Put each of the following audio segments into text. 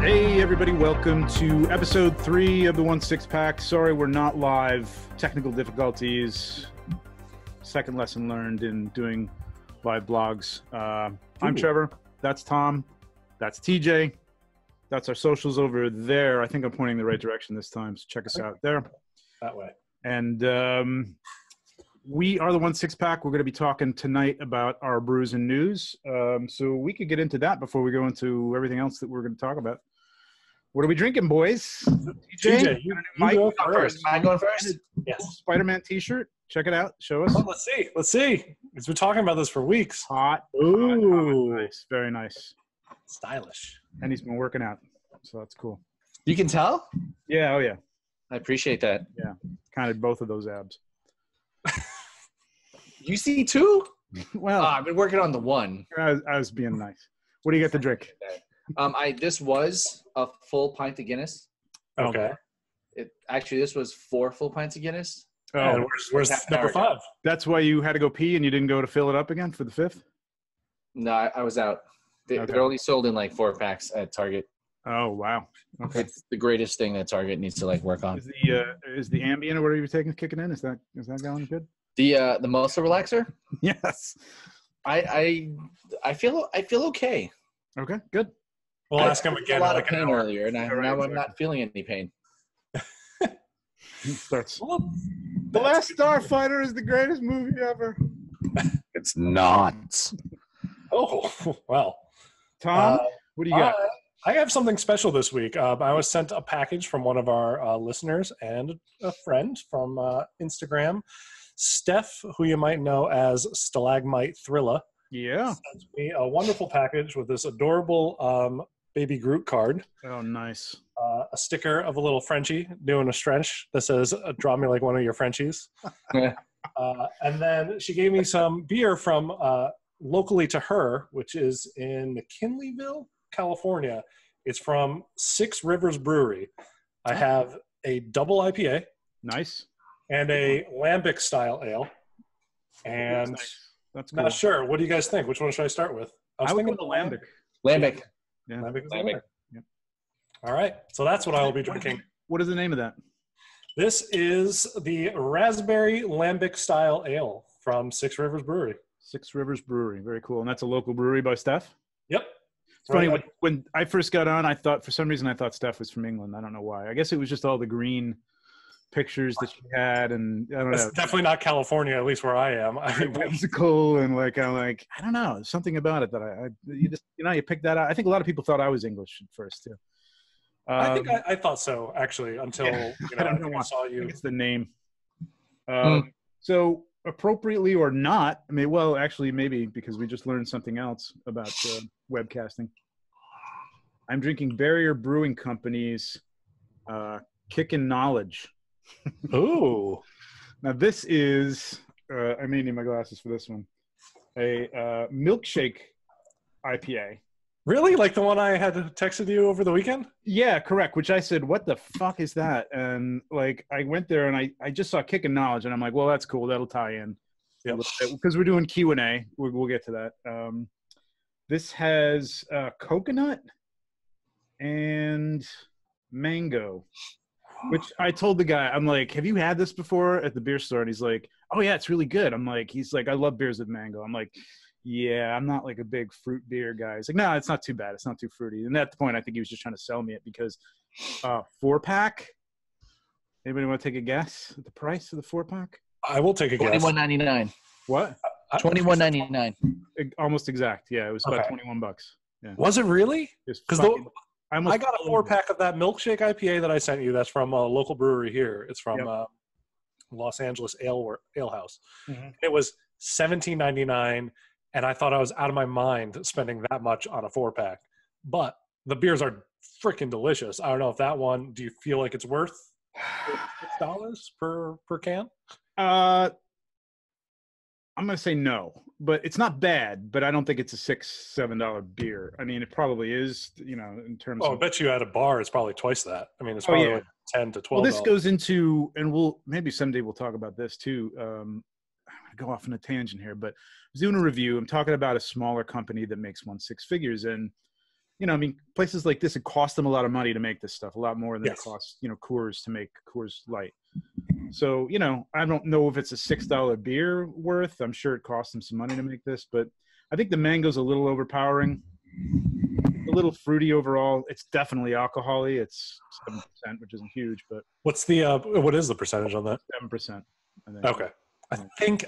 Hey everybody, welcome to episode 3 of the 1/6 pack. Sorry we're not live. Technical difficulties. Second lesson learned in doing live blogs. I'm Trevor. That's Tom. That's TJ. That's our socials over there. I think I'm pointing the right direction this time, so check us out there. That way. And we are the 1/6 pack. We're going to be talking tonight about our brews and news. So we could get into that before we go into everything else that we're going to talk about. What are we drinking, boys? TJ, you go first. Am I going first? Yes. Spider-Man t-shirt. Check it out. Show us. Oh, let's see. We've been talking about this for weeks. Hot. Ooh. Hot. Nice. Very nice. Stylish. And he's been working out, so that's cool. You can tell? Yeah. Oh, yeah. I appreciate that. Yeah. Counted both of those abs. You see two? Well, I've been working on the one. I was being nice. What do you got to drink? This was a full pint of Guinness. Okay. This was 4 full pints of Guinness. Oh, And where's number 5? that's why you had to go pee and you didn't go to fill it up again for the 5th? No, I was out. Okay. They're only sold in like 4 packs at Target. Oh, wow. Okay. It's the greatest thing that Target needs to like work on. Is the Ambien or whatever you're taking kicking in? Is that going good? The muscle relaxer. Yes. I feel okay. Okay, good. We'll ask him I again. had a lot like of pain an hour. earlier, and now I'm not feeling any pain. Starts. Well, The Last Starfighter is the greatest movie ever. It's not. oh, well. Tom, what do you got? I have something special this week. I was sent a package from one of our listeners and a friend from Instagram, Steph, who you might know as Stalagmite Thrilla. Yeah. Sent me a wonderful package with this adorable baby Groot card, Oh, nice. a sticker of a little Frenchie doing a stretch that says, draw me like one of your Frenchies. And then she gave me some beer from locally to her, which is in McKinleyville, California. It's from Six Rivers Brewery. I have a double IPA Nice. and a lambic style ale. And Nice. That's cool. not sure. What do you guys think? Which one should I start with? I would go the lambic. Lambic. Yeah. Lambic is the Lambic. winner. Yep. All right. So that's what I will be drinking. What is the name of that? This is the Raspberry Lambic Style Ale from Six Rivers Brewery. Six Rivers Brewery. Very cool. And that's a local brewery by Steph? Yep. It's funny, when I first got on, for some reason I thought Steph was from England. I don't know why. I guess it was just all the green pictures that she had, and I don't know. It's definitely not California, at least where I am. Whimsical, and I don't know. There's something about it that you pick that out. I think a lot of people thought I was English at first too. I think I thought so, actually, until I don't know I why. saw I you. think it's the name. So appropriately or not, I mean, well, actually, maybe because we just learned something else about webcasting. I'm drinking Barrier Brewing Company's Kickin' Knowledge. Ooh. Now this is, I may need my glasses for this one, a milkshake IPA. Really? Like the one I had texted you over the weekend? Yeah, correct. Which I said, what the fuck is that? And I went there and I just saw Kickin' Knowledge, and I'm like, well, that's cool. That'll tie in. Yep. Because we're doing Q&A. We'll get to that. This has coconut and mango, which I told the guy, I'm like, have you had this before at the beer store? And he's like, oh yeah, it's really good. He's like, I love beers with mango. I'm like, yeah, I'm not like a big fruit beer guy. He's like, no, it's not too bad. It's not too fruity. And at the point, I think he was just trying to sell me it because 4-pack. Anybody want to take a guess at the price of the 4-pack? I will take a guess. $21.99. What? $21.99. Almost exact. Yeah, it was about $21. Yeah. Was it really? Because I got a 4-pack of that milkshake IPA that I sent you. That's from a local brewery here. It's from Los Angeles Ale House. Mm-hmm. It was $17.99, and I thought I was out of my mind spending that much on a 4-pack. But the beers are freaking delicious. I don't know if that one. Do you feel like it's worth $6 per can? I'm going to say no, but it's not bad, but I don't think it's a $6-7 beer. I mean, it probably is, in terms of. I bet you at a bar, it's probably twice that. I mean, it's probably like 10 to 12. Well, this goes into, and maybe someday we'll talk about this too. I'm going to go off on a tangent here, but I was doing a review. I'm talking about a smaller company that makes 1/6 figures. And, I mean, places like this, it costs them a lot of money to make this stuff, a lot more than Yes. it costs, Coors to make Coors Light. So, I don't know if it's a $6 beer worth. I'm sure it costs them some money to make this, but I think the mango's a little overpowering, a little fruity overall. It's definitely alcohol-y. It's 7%, which isn't huge, but what is the percentage on that? 7%. I think. Okay.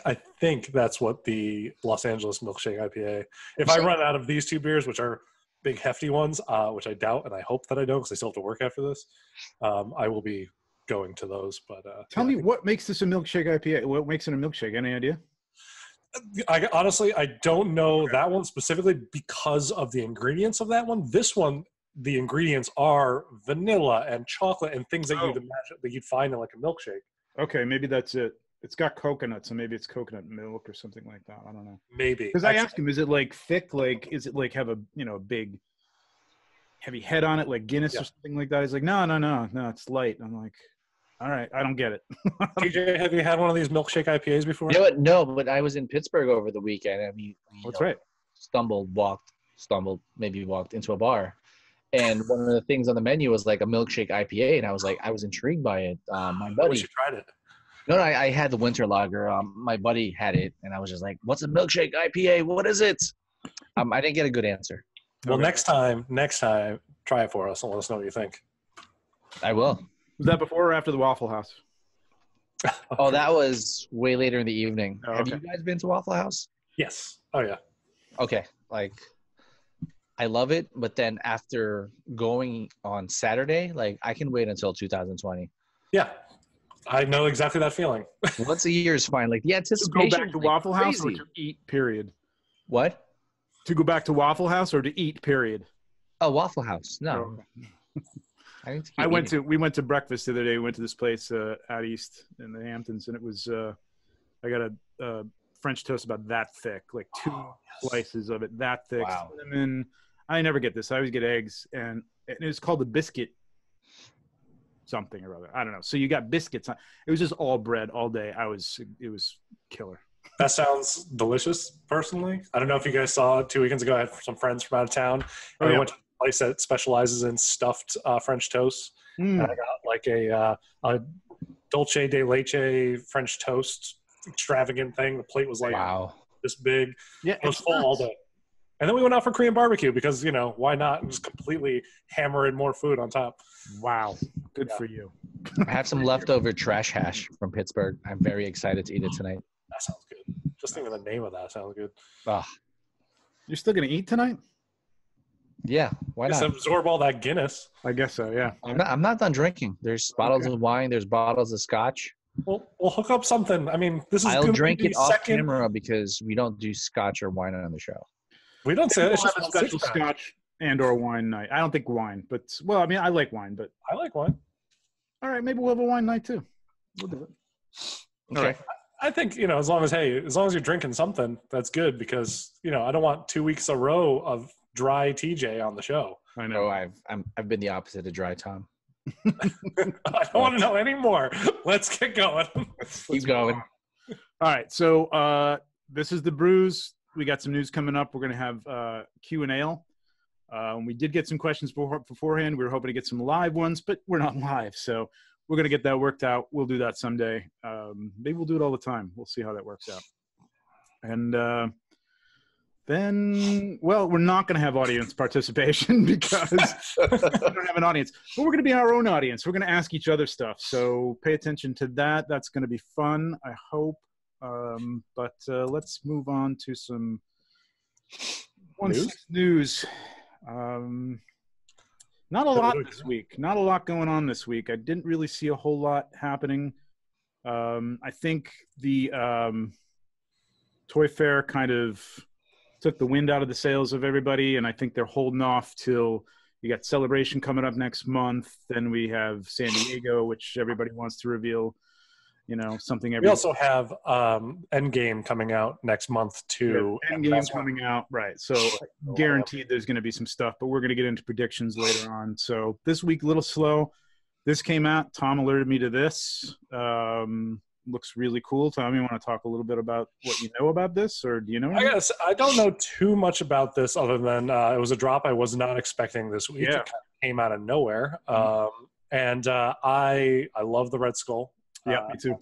I think that's what the Los Angeles Milkshake IPA. If I run out of these two beers, which are big hefty ones, which I doubt, and I hope that I don't, because I still have to work after this, I will be going to those. But tell me, what makes this a milkshake IPA? What makes it a milkshake? Any idea? I honestly don't know that one specifically because of the ingredients of that one. This one, the ingredients are vanilla and chocolate and things that you'd imagine that you'd find in like a milkshake. Okay, maybe that's it. It's got coconut, so maybe it's coconut milk or something like that. I don't know. Maybe. Because I asked him, is it like thick? Like, is it like have a a big, heavy head on it, like Guinness or something like that? He's like, no, it's light. I'm like, all right, I don't get it. TJ, have you had one of these milkshake IPAs before? You know what? No, but I was in Pittsburgh over the weekend, and we That's right. maybe walked into a bar, and one of the things on the menu was like a milkshake IPA, and I was intrigued by it. My buddy, I wish you tried it. No, I had the winter lager. My buddy had it, and I was just like, "What's a milkshake IPA? What is it?" I didn't get a good answer. Well, next time, try it for us and let us know what you think. I will. Was that before or after the Waffle House? Oh, that was way later in the evening. Oh, Have okay. you guys been to Waffle House? Yes. Oh, yeah. Okay, I love it, but then after going on Saturday, I can wait until 2020. Yeah. I know exactly that feeling. Once a year is fine. The To anticipation. go back to Waffle House or crazy. to eat, period? What? To go back to Waffle House or to eat, period? Oh, Waffle House. No. I need to keep We went to breakfast the other day. We went to this place out east in the Hamptons, and it was I got a French toast about that thick, like two slices of it that thick. Wow. Cinnamon. I never get this. I always get eggs, and it was called the biscuit something or other. I don't know. So you got biscuits. It was just all bread all day. It was killer. That sounds delicious, personally. I don't know if you guys saw it 2 weekends ago. I had some friends from out of town. And we went to a place that specializes in stuffed French toast. And I got a dulce de leche French toast extravagant thing. The plate was this big. Yeah, it was full all day. And then we went out for Korean barbecue because, why not just completely hammer in more food on top. Wow. Good for you. I have some leftover trash hash from Pittsburgh. I'm very excited to eat it tonight. That sounds good. Just thinking the name of that sounds good. You're still going to eat tonight? Yeah, why not? Just absorb all that Guinness. I guess so, yeah. I'm not done drinking. There's bottles of wine. There's bottles of scotch. Well, we'll hook up something. I mean, this is I'll drink it off second. camera because we don't do scotch or wine on the show. We don't say that. It's We'll just have a special scotch and or wine night. I don't think wine, but I like wine, but I like wine. All right, maybe we'll have a wine night too. We'll do it. Okay. I think, as long as you're drinking something, that's good because, I don't want 2 weeks a row of dry TJ on the show. I know. Oh, I've been the opposite of dry Tom. I don't want to know anymore. Let's get going. Keep going. All right, so this is the Brews. We got some news coming up. We're going to have Q and Ale. We did get some questions beforehand. We were hoping to get some live ones, but we're not live, so we're going to get that worked out. We'll do that someday. Maybe we'll do it all the time. We'll see how that works out. And then, we're not going to have audience participation because we don't have an audience. But we're going to be our own audience. We're going to ask each other stuff. So pay attention to that. That's going to be fun, I hope. But let's move on to some news. Not a lot this week. Not a lot going on this week. I didn't really see a whole lot happening. I think the Toy Fair kind of took the wind out of the sails of everybody, and I think they're holding off till you got Celebration coming up next month. Then we have San Diego, which everybody wants to reveal, something. We also have Endgame coming out next month too. Yeah, Endgame's coming out, right? So guaranteed there's going to be some stuff, but we're going to get into predictions later on. So this week a little slow. This came out. Tom alerted me to this. looks really cool. Tommy, you want to talk a little bit about what you know about this, or do you know? I guess I don't know too much about this other than it was a drop I was not expecting this week. Yeah. It kind of came out of nowhere. And I love the Red Skull. Yeah, me too.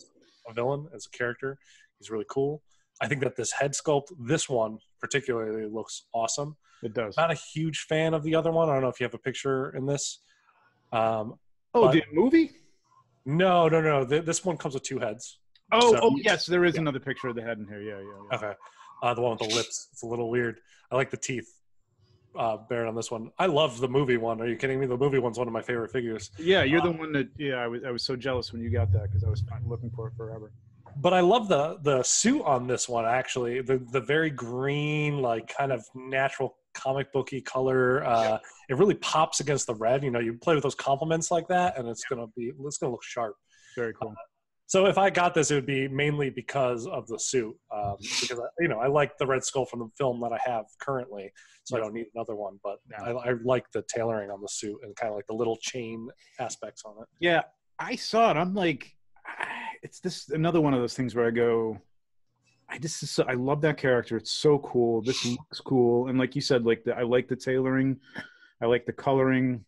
A villain, as a character. He's really cool. I think that this head sculpt, this one particularly, looks awesome. It does. Not a huge fan of the other one. I don't know if you have a picture in this. The movie? No. This one comes with 2 heads. Yes, there is another picture of the head in here. Yeah. Okay. The one with the lips. It's a little weird. I like the teeth. Baron on this one. I love the movie one. Are you kidding me? The movie one's one of my favorite figures. Yeah, you're the one that. Yeah, I was so jealous when you got that because I was looking for it forever. But I love the suit on this one. Actually, the very green, like kind of natural comic booky color. It really pops against the red. You play with those complements like that, and it's gonna look sharp. Very cool. So if I got this, it would be mainly because of the suit, because I like the Red Skull from the film that I have currently, so I don't need another one. But I like the tailoring on the suit and kind of like the little chain aspects on it. Yeah, I saw it. I'm like, it's this another one of those things where I go, I love that character. It's so cool. This looks cool, and like you said, I like the tailoring, I like the coloring,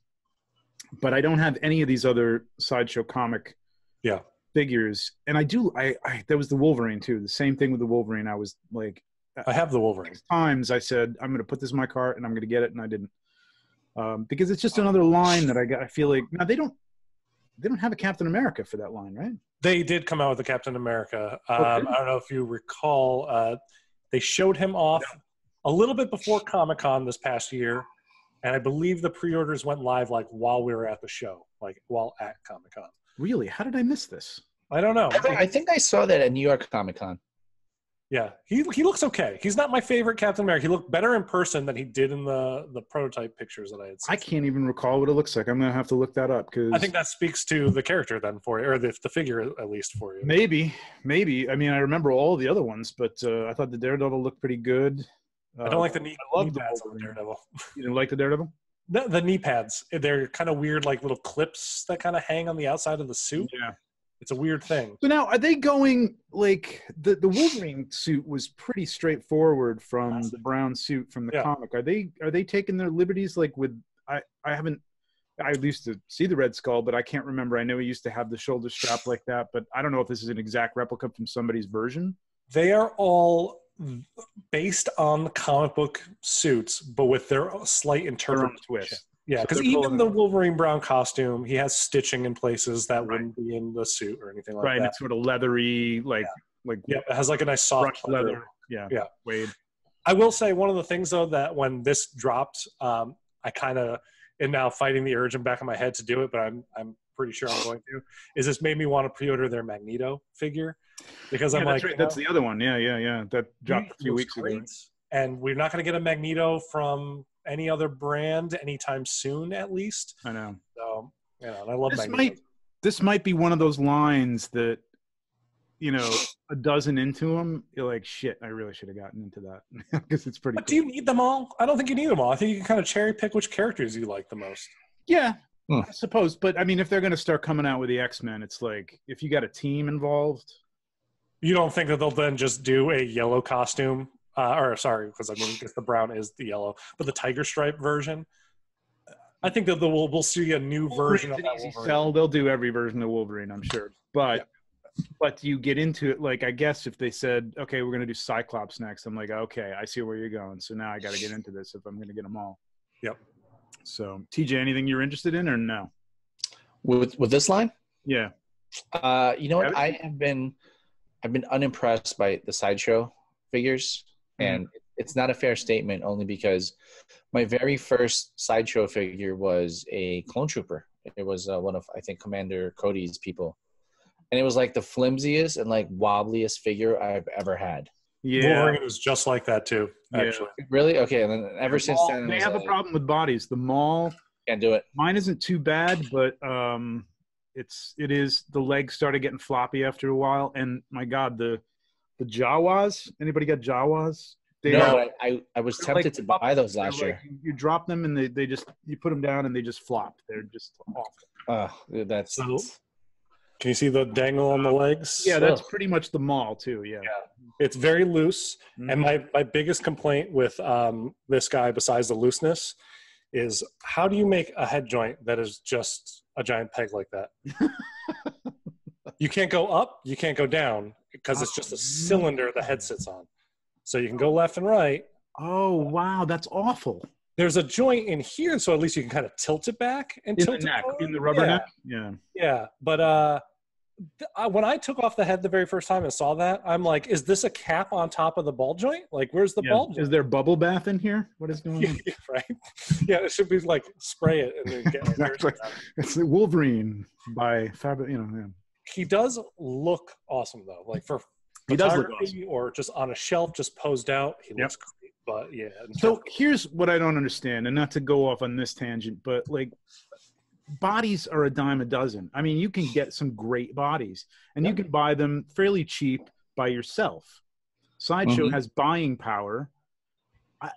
but I don't have any of these other Sideshow comic. Yeah. Figures, and there was the Wolverine too. The same thing with the Wolverine. I was like, I have the Wolverine. 6 times I said I'm going to put this in my cart and I'm going to get it, and I didn't, because it's just another line that I got. I feel like now they don't have a Captain America for that line, right? They did come out with the Captain America. Okay. I don't know if you recall. They showed him off a little bit before Comic-Con this past year, and I believe the pre-orders went live while we were at the show, while at Comic-Con. Really? How did I miss this? I don't know. I think I saw that at New York Comic Con. Yeah, he looks okay. He's not my favorite Captain America. He looked better in person than he did in the prototype pictures that I had seen. I can't even recall what it looks like. I'm going to have to look that up because I think that speaks to the character then for you, or the figure at least for you. Maybe. I mean, I remember all the other ones, but I thought the Daredevil looked pretty good. I don't like the knee pads on the Wolverine. Daredevil. You didn't like the Daredevil? The knee pads, they're kind of weird, like little clips that kind of hang on the outside of the suit. Yeah. It's a weird thing. So now, are they going, like, the Wolverine suit was pretty straightforward from the brown suit from the comic. Are they taking their liberties, like, with, I used to see the Red Skull, but I can't remember. I know he used to have the shoulder strap like that, but I don't know if this is an exact replica from somebody's version. They are all based on the comic book suits, but with their slight interpretation. Twist. Yeah, because even the Wolverine brown costume, he has stitching in places that wouldn't be in the suit or anything like that. Right, and it's sort of leathery, it has like a nice soft leather. Yeah. Wade. I will say one of the things though that when this dropped, I kind of am now fighting the urge in the back of my head to do it, but I'm pretty sure I'm going to. Is this made me want to pre-order their Magneto figure because I'm like, right. That's the other one. Yeah. That dropped a few weeks ago. And we're not going to get a Magneto from any other brand anytime soon, at least. I know. So, and I love Magneto. This might be one of those lines that, a dozen into them, you're like, shit, I really should have gotten into that because it's pretty. But cool. Do you need them all? I don't think you need them all. I think you can kind of cherry pick which characters you like the most. Yeah, I suppose. But I mean, if they're going to start coming out with the X-Men, it's like if you got a team involved. You don't think that they'll then just do a yellow costume? Because I mean, I guess the brown is the yellow, but the tiger stripe version. I think that we'll see a new version of that Wolverine. They'll do every version of Wolverine, I'm sure. But you get into it, like, I guess if they said, okay, we're going to do Cyclops next, I'm like, okay, I see where you're going. So now I got to get into this if I'm going to get them all. Yep. So, TJ, anything you're interested in or no? With this line? Yeah. You know what? I've been unimpressed by the Sideshow figures. And it's not a fair statement only because my very first Sideshow figure was a clone trooper. It was one of, I think, Commander Cody's people. And it was like the flimsiest and like wobbliest figure I've ever had. Yeah. Wolverine was just like that too, actually. Yeah. Really? Okay. And then ever since then. They have a problem with bodies. The Maul. Can't do it. Mine isn't too bad, but it is, the legs started getting floppy after a while. And my God, the Jawas. Anybody got Jawas? I was tempted to buy those last year. You drop them and you put them down and they just flop. They're just awful. That's. So, Can you see the dangle on the legs? Yeah, that's pretty much the mall too. Yeah. It's very loose. Mm-hmm. And my biggest complaint with this guy, besides the looseness, is how do you make a head joint that is just a giant peg like that? You can't go up, you can't go down, because it's just a cylinder the head sits on. So you can go left and right. Oh, wow, that's awful. There's a joint in here, so at least you can kind of tilt it back and tilt the neck, it forward. in the rubber neck. Yeah. But when I took off the head the very first time and saw that, I'm like, is this a cap on top of the ball joint? Like, where's the ball joint? Is there bubble bath in here? What is going on? Yeah, right. Yeah, it should be like spray it and then get exactly. It's the Wolverine by Fab. He does look awesome though. Like for he does look awesome. Or just on a shelf, just posed out. He looks great. But yeah. So here's what I don't understand, and not to go off on this tangent, but like bodies are a dime a dozen. I mean, you can get some great bodies, and you can buy them fairly cheap by yourself. Sideshow has buying power.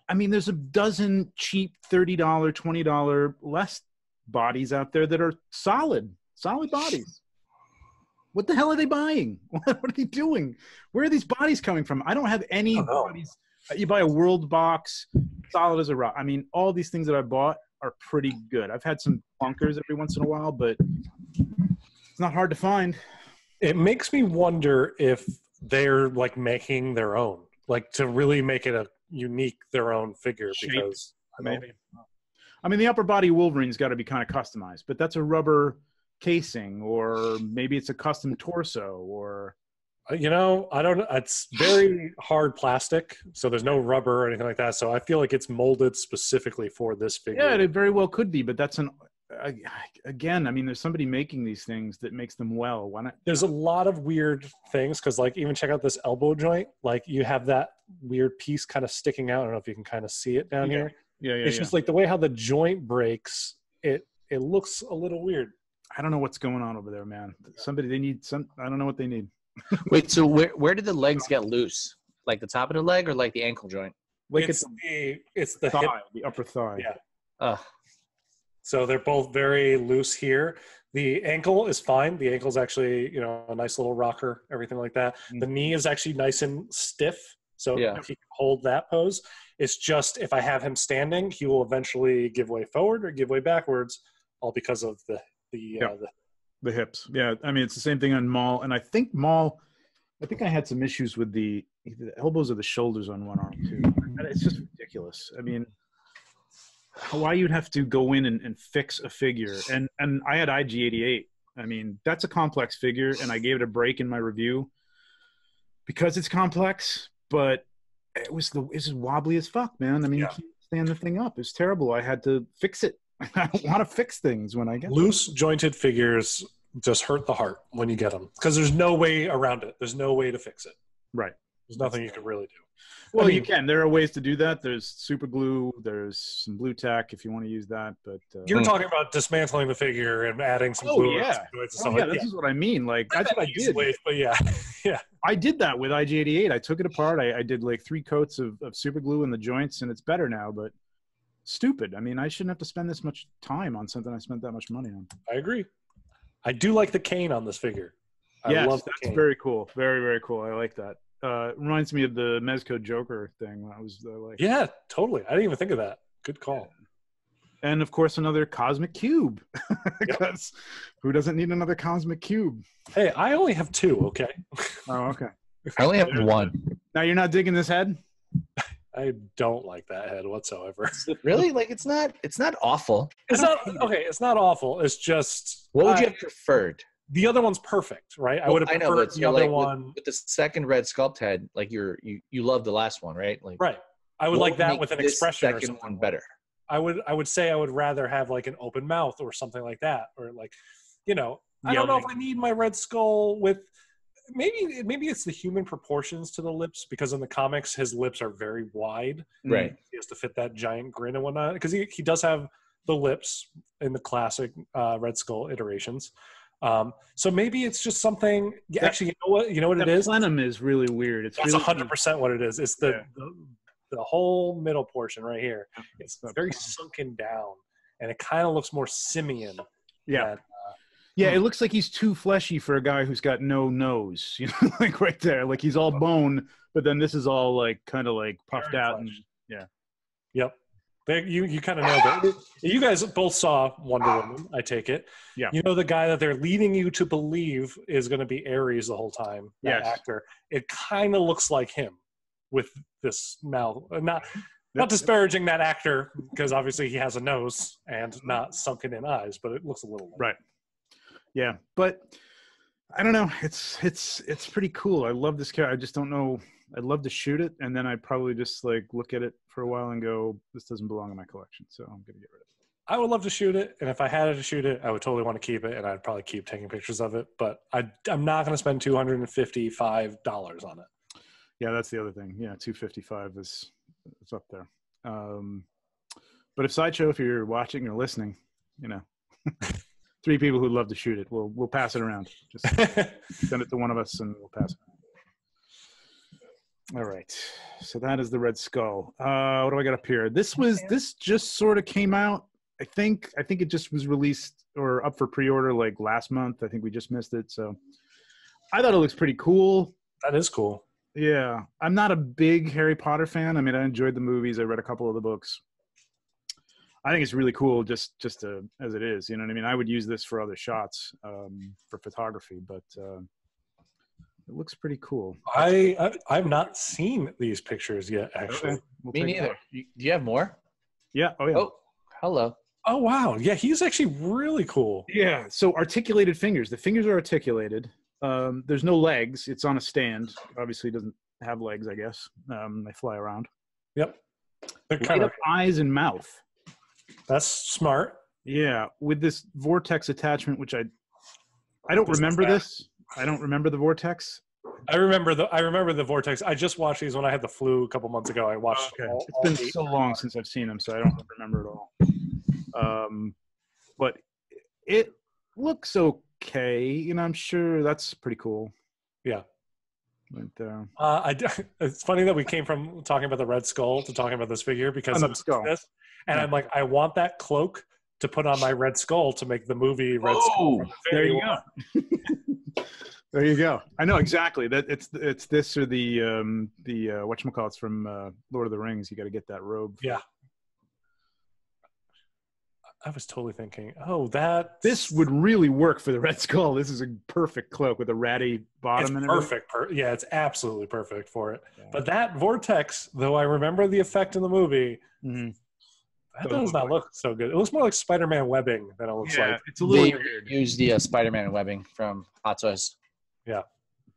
I mean, there's a dozen cheap $30, $20 less bodies out there that are solid bodies. What the hell are they buying? What are they doing? Where are these bodies coming from? I don't have any bodies. You buy a world box, solid as a rock. I mean, all these things that I bought are pretty good. I've had some clunkers every once in a while, but it's not hard to find. It makes me wonder if they're like making their own, like to really make it a unique, their own figure. Because maybe. I mean, the upper body Wolverine's got to be kind of customized, but that's a rubber casing, or maybe it's a custom torso, or I don't know. It's very hard plastic, so there's no rubber or anything like that. So I feel like it's molded specifically for this figure. Yeah, it very well could be, but that's again, I mean, there's somebody making these things that makes them well. Why not? There's a lot of weird things, because like even check out this elbow joint. Like you have that weird piece kind of sticking out. I don't know if you can kind of see it down here. Yeah. It's just like the way how the joint breaks. It looks a little weird. I don't know what's going on over there, man. They need some. I don't know what they need. Wait, so where did the legs get loose? Like the top of the leg, or like the ankle joint? Like it's the thigh, hip. the upper thigh. Yeah. So they're both very loose here. The ankle is fine. The ankle is actually, a nice little rocker, everything like that. Mm-hmm. The knee is actually nice and stiff, so he can hold that pose. It's just if I have him standing, he will eventually give way forward or give way backwards, all because of the hips. Yeah, I mean, it's the same thing on Maul, and I think I had some issues with the elbows or the shoulders on one arm too. It's just ridiculous. I mean, why you'd have to go in and fix a figure, and I had IG-88. I mean, that's a complex figure, and I gave it a break in my review because it's complex, but it was wobbly as fuck, man. I mean, you can't stand the thing up. It's terrible. I had to fix it. I don't want to fix things when I get loose jointed figures. Just hurt the heart when you get them, because there's no way around it. There's no way to fix it. Right. There's nothing you can really do. Well, you can. There are ways to do that. There's super glue. There's some blue tack if you want to use that. But you're talking about dismantling the figure and adding some glue. Yeah. This is what I mean. Like that's what I did. But yeah. I did that with IG-88. I took it apart. I did like 3 coats of super glue in the joints, and it's better now. But stupid. I mean, I shouldn't have to spend this much time on something I spent that much money on. I agree. I do like the cane on this figure. I love the cane. Very cool. Very, very cool. I like that. Reminds me of the Mezco Joker thing when I was like. Yeah, totally. I didn't even think of that. Good call. And of course, another cosmic cube. Because who doesn't need another cosmic cube? Hey, I only have 2. Okay. Oh, okay. I only have 1. Now you're not digging this head? I don't like that head whatsoever. Really? Like it's not awful. It's not okay. It's not awful. It's just. What would you have preferred? The other one's perfect, right? I would have preferred the other one. With the second red sculpt head, like you love the last one, right? Like right. I would like that with an expression. Second or one better. I would say I would rather have like an open mouth or something like that, or like, I don't know if I need my red skull with. Maybe it's the human proportions to the lips, because in the comics his lips are very wide. Right. He has to fit that giant grin and whatnot, because he does have the lips in the classic Red Skull iterations. So maybe it's just something. Actually, you know what it is. Plenum is really weird. That's 100% what it is. It's the whole middle portion right here. It's very sunken down, and it kind of looks more simian. Yeah. Yeah, it looks like he's too fleshy for a guy who's got no nose. You know, like right there, like he's all bone, but then this is all like kind of like puffed out. And, yeah. Yep. You kind of nailed it. You guys both saw Wonder Woman, I take it. Yeah. You know the guy that they're leading you to believe is going to be Ares the whole time, that actor. It kind of looks like him with this mouth. Not disparaging that actor, because obviously he has a nose and not sunken in eyes, but it looks a little like right. Yeah, but I don't know. It's pretty cool. I love this character. I just don't know. I'd love to shoot it, and then I'd probably just like look at it for a while and go, "This doesn't belong in my collection," so I'm gonna get rid of it. I would love to shoot it, and if I had to shoot it, I would totally want to keep it, and I'd probably keep taking pictures of it. But I'm not going to spend $255 on it. Yeah, that's the other thing. Yeah, $255 is up there. But if Sideshow, if you're watching or listening, you know, 3 people who'd love to shoot it, we'll pass it around. Just send it to one of us, and we'll pass it around. All right, so that is the Red Skull. What do I got up here? This just sort of came out. I think it just was released or up for pre-order like last month. I think we just missed it. So I thought it looks pretty cool. That is cool. Yeah, I'm not a big Harry Potter fan. I mean, I enjoyed the movies. I read a couple of the books. I think it's really cool just as it is. You know what I mean? I would use this for other shots for photography, but it looks pretty cool. I've not seen these pictures yet, actually. Okay. Me neither. Do you have more? Yeah. Oh, yeah. Oh, hello. Oh, wow. Yeah, he's actually really cool. Yeah. So articulated fingers. The fingers are articulated. There's no legs. It's on a stand. Obviously, it doesn't have legs, I guess. They fly around. Yep. Light up eyes and mouth. That's smart. Yeah. With this vortex attachment, which I don't remember this. I don't remember the vortex. I remember the vortex. I just watched these when I had the flu a couple months ago. I watched. Okay. It's been so long since I've seen them, so I don't remember it all. But it looks okay. You know, I'm sure that's pretty cool. Yeah. But, it's funny that we came from talking about the Red Skull to talking about this figure because I'm this, and I'm like, I want that cloak to put on my Red Skull to make the movie Red Skull. There you go. There you go. I know exactly that it's this or the whatchamacallits from Lord of the Rings. You got to get that robe. Yeah. I was totally thinking, this would really work for the Red Skull. This is a perfect cloak with a ratty bottom. It's perfect. Yeah, it's absolutely perfect for it. Yeah. But that vortex, though, I remember the effect in the movie. Mm-hmm. That does not look so good. It looks more like Spider-Man webbing than it looks like. It's a little weird. Use the Spider-Man webbing from Hot Toys. Yeah,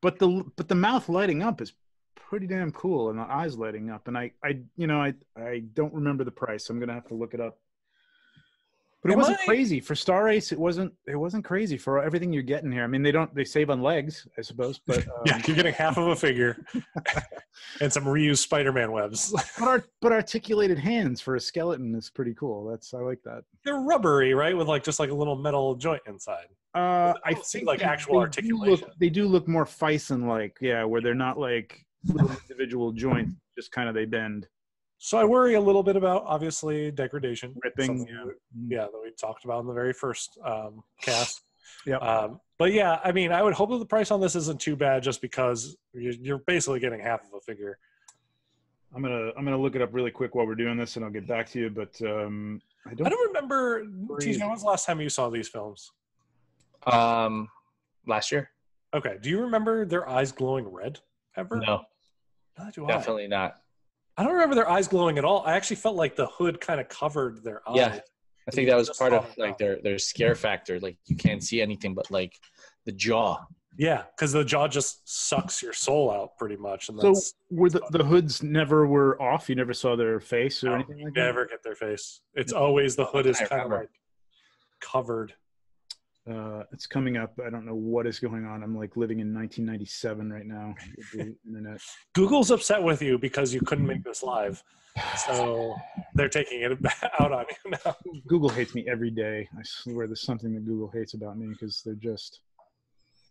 but the mouth lighting up is pretty damn cool, and the eyes lighting up. And I don't remember the price. So I'm gonna have to look it up. But it wasn't crazy for Star Ace. It wasn't crazy for everything you're getting here. I mean, they save on legs, I suppose. But yeah, you're getting half of a figure and some reused Spider-Man webs. but articulated hands for a skeleton is pretty cool. I like that. They're rubbery, right? With like just like a little metal joint inside. I think like actual articulation. They do look more Fison-like, yeah, where they're not like little individual joints, just kind of they bend. So I worry a little bit about, obviously, degradation. Ripping. That we talked about in the very first cast. Yeah. But yeah, I mean, I would hope that the price on this isn't too bad just because you're basically getting half of a figure. I'm gonna look it up really quick while we're doing this, and I'll get back to you. But I don't remember. TJ, when was the last time you saw these films? Last year. Okay. Do you remember their eyes glowing red ever? No. Definitely not. I don't remember their eyes glowing at all. I actually felt like the hood kind of covered their eyes. Yeah, I think that was part of like their scare factor. Like you can't see anything but like the jaw. Yeah, because the jaw just sucks your soul out pretty much. And so were the hoods never were off? You never saw their face or anything like that? Never get their face. It's always the hood is kind of like covered. It's coming up. I don't know what is going on. I'm like living in 1997 right now with the internet. Google's upset with you because you couldn't make this live. So they're taking it out on you now. Google hates me every day. I swear there's something that Google hates about me because they're just...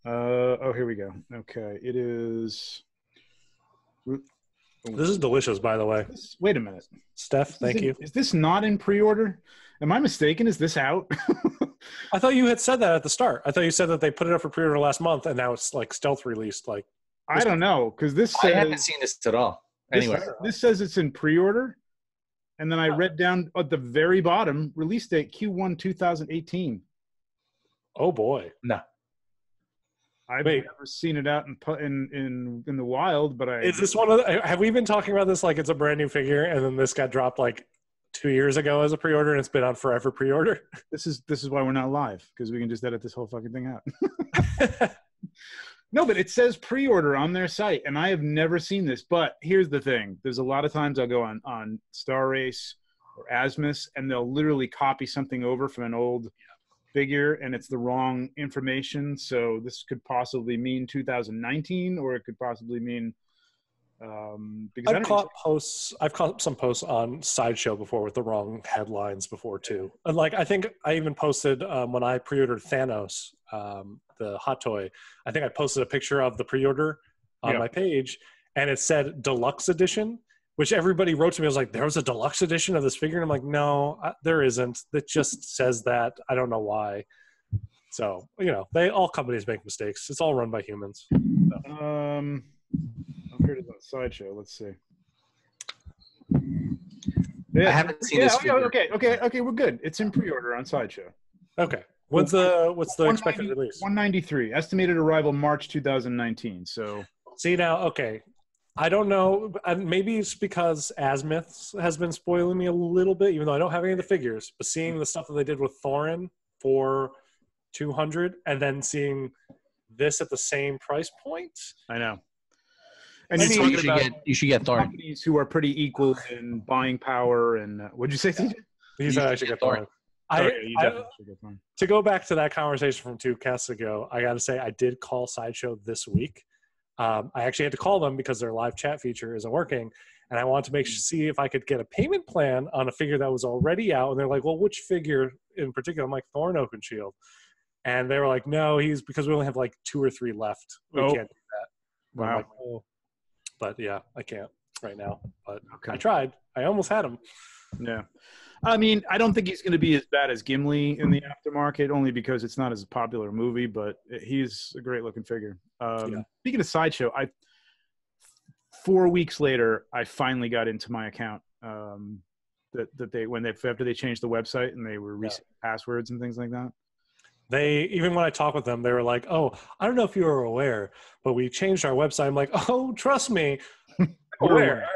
here we go. Okay. It is... This is delicious, by the way. Wait a minute. Steph, thank you. Is this not in pre-order? Am I mistaken? Is this out? I thought you had said that at the start. I thought you said that they put it up for pre-order last month, and now it's like stealth released. Like, I don't know, because this I haven't seen this at all. Anyway, this says it's in pre-order, and then I read down at the very bottom, release date Q1 2018. Oh boy, no. I've never seen it out in the wild, but is this one of the, have we been talking about this like it's a brand new figure, and then this got dropped like 2 years ago as a pre-order, and it's been on forever pre-order? This is why we're not live, because we can just edit this whole fucking thing out. No, but it says pre-order on their site, and I have never seen this. But here's the thing: there's a lot of times I'll go on Star Race or Asmus, and they'll literally copy something over from an old figure, and it's the wrong information. So this could possibly mean 2019, or it could possibly mean because I've caught some posts on Sideshow before with the wrong headlines before too. And like I think I even posted when I pre-ordered Thanos, the hot toy. I think I posted a picture of the pre-order on my page, and it said deluxe edition, which everybody wrote to me. I was like, there was a deluxe edition of this figure, and I'm like, no, there isn't. It just says that. I don't know why. So all companies make mistakes. It's all run by humans. So. I'm here to the Sideshow. Let's see. I haven't seen this. Okay, we're good. It's in pre-order on Sideshow. Okay. What's the expected release? 193. Estimated arrival March 2019. So see now, okay. I don't know. Maybe it's because Asmus has been spoiling me a little bit, even though I don't have any of the figures. But seeing the stuff that they did with Thorin for 200, and then seeing this at the same price point, I know. And you should get Thorin. Companies who are pretty equal in buying power and what'd you say, TJ? He said I should get Thorin. To go back to that conversation from 2 casts ago, I got to say I did call Sideshow this week. I actually had to call them because their live chat feature isn't working, and I wanted to see if I could get a payment plan on a figure that was already out. And they're like, "Well, which figure in particular?" I'm like, "Thorin Oakenshield," and they were like, "No, because we only have like 2 or 3 left. We can't do that." Wow. Like, oh. But yeah, I can't right now. But I tried. I almost had him. Yeah. I mean, I don't think he's going to be as bad as Gimli in the aftermarket, only because it's not as popular a movie, but he's a great looking figure. Speaking of Sideshow, 4 weeks later, I finally got into my account after they changed the website and they were resetting passwords and things like that. Even when I talked with them, they were like, "Oh, I don't know if you were aware, but we changed our website." I'm like, "Oh, trust me, aware."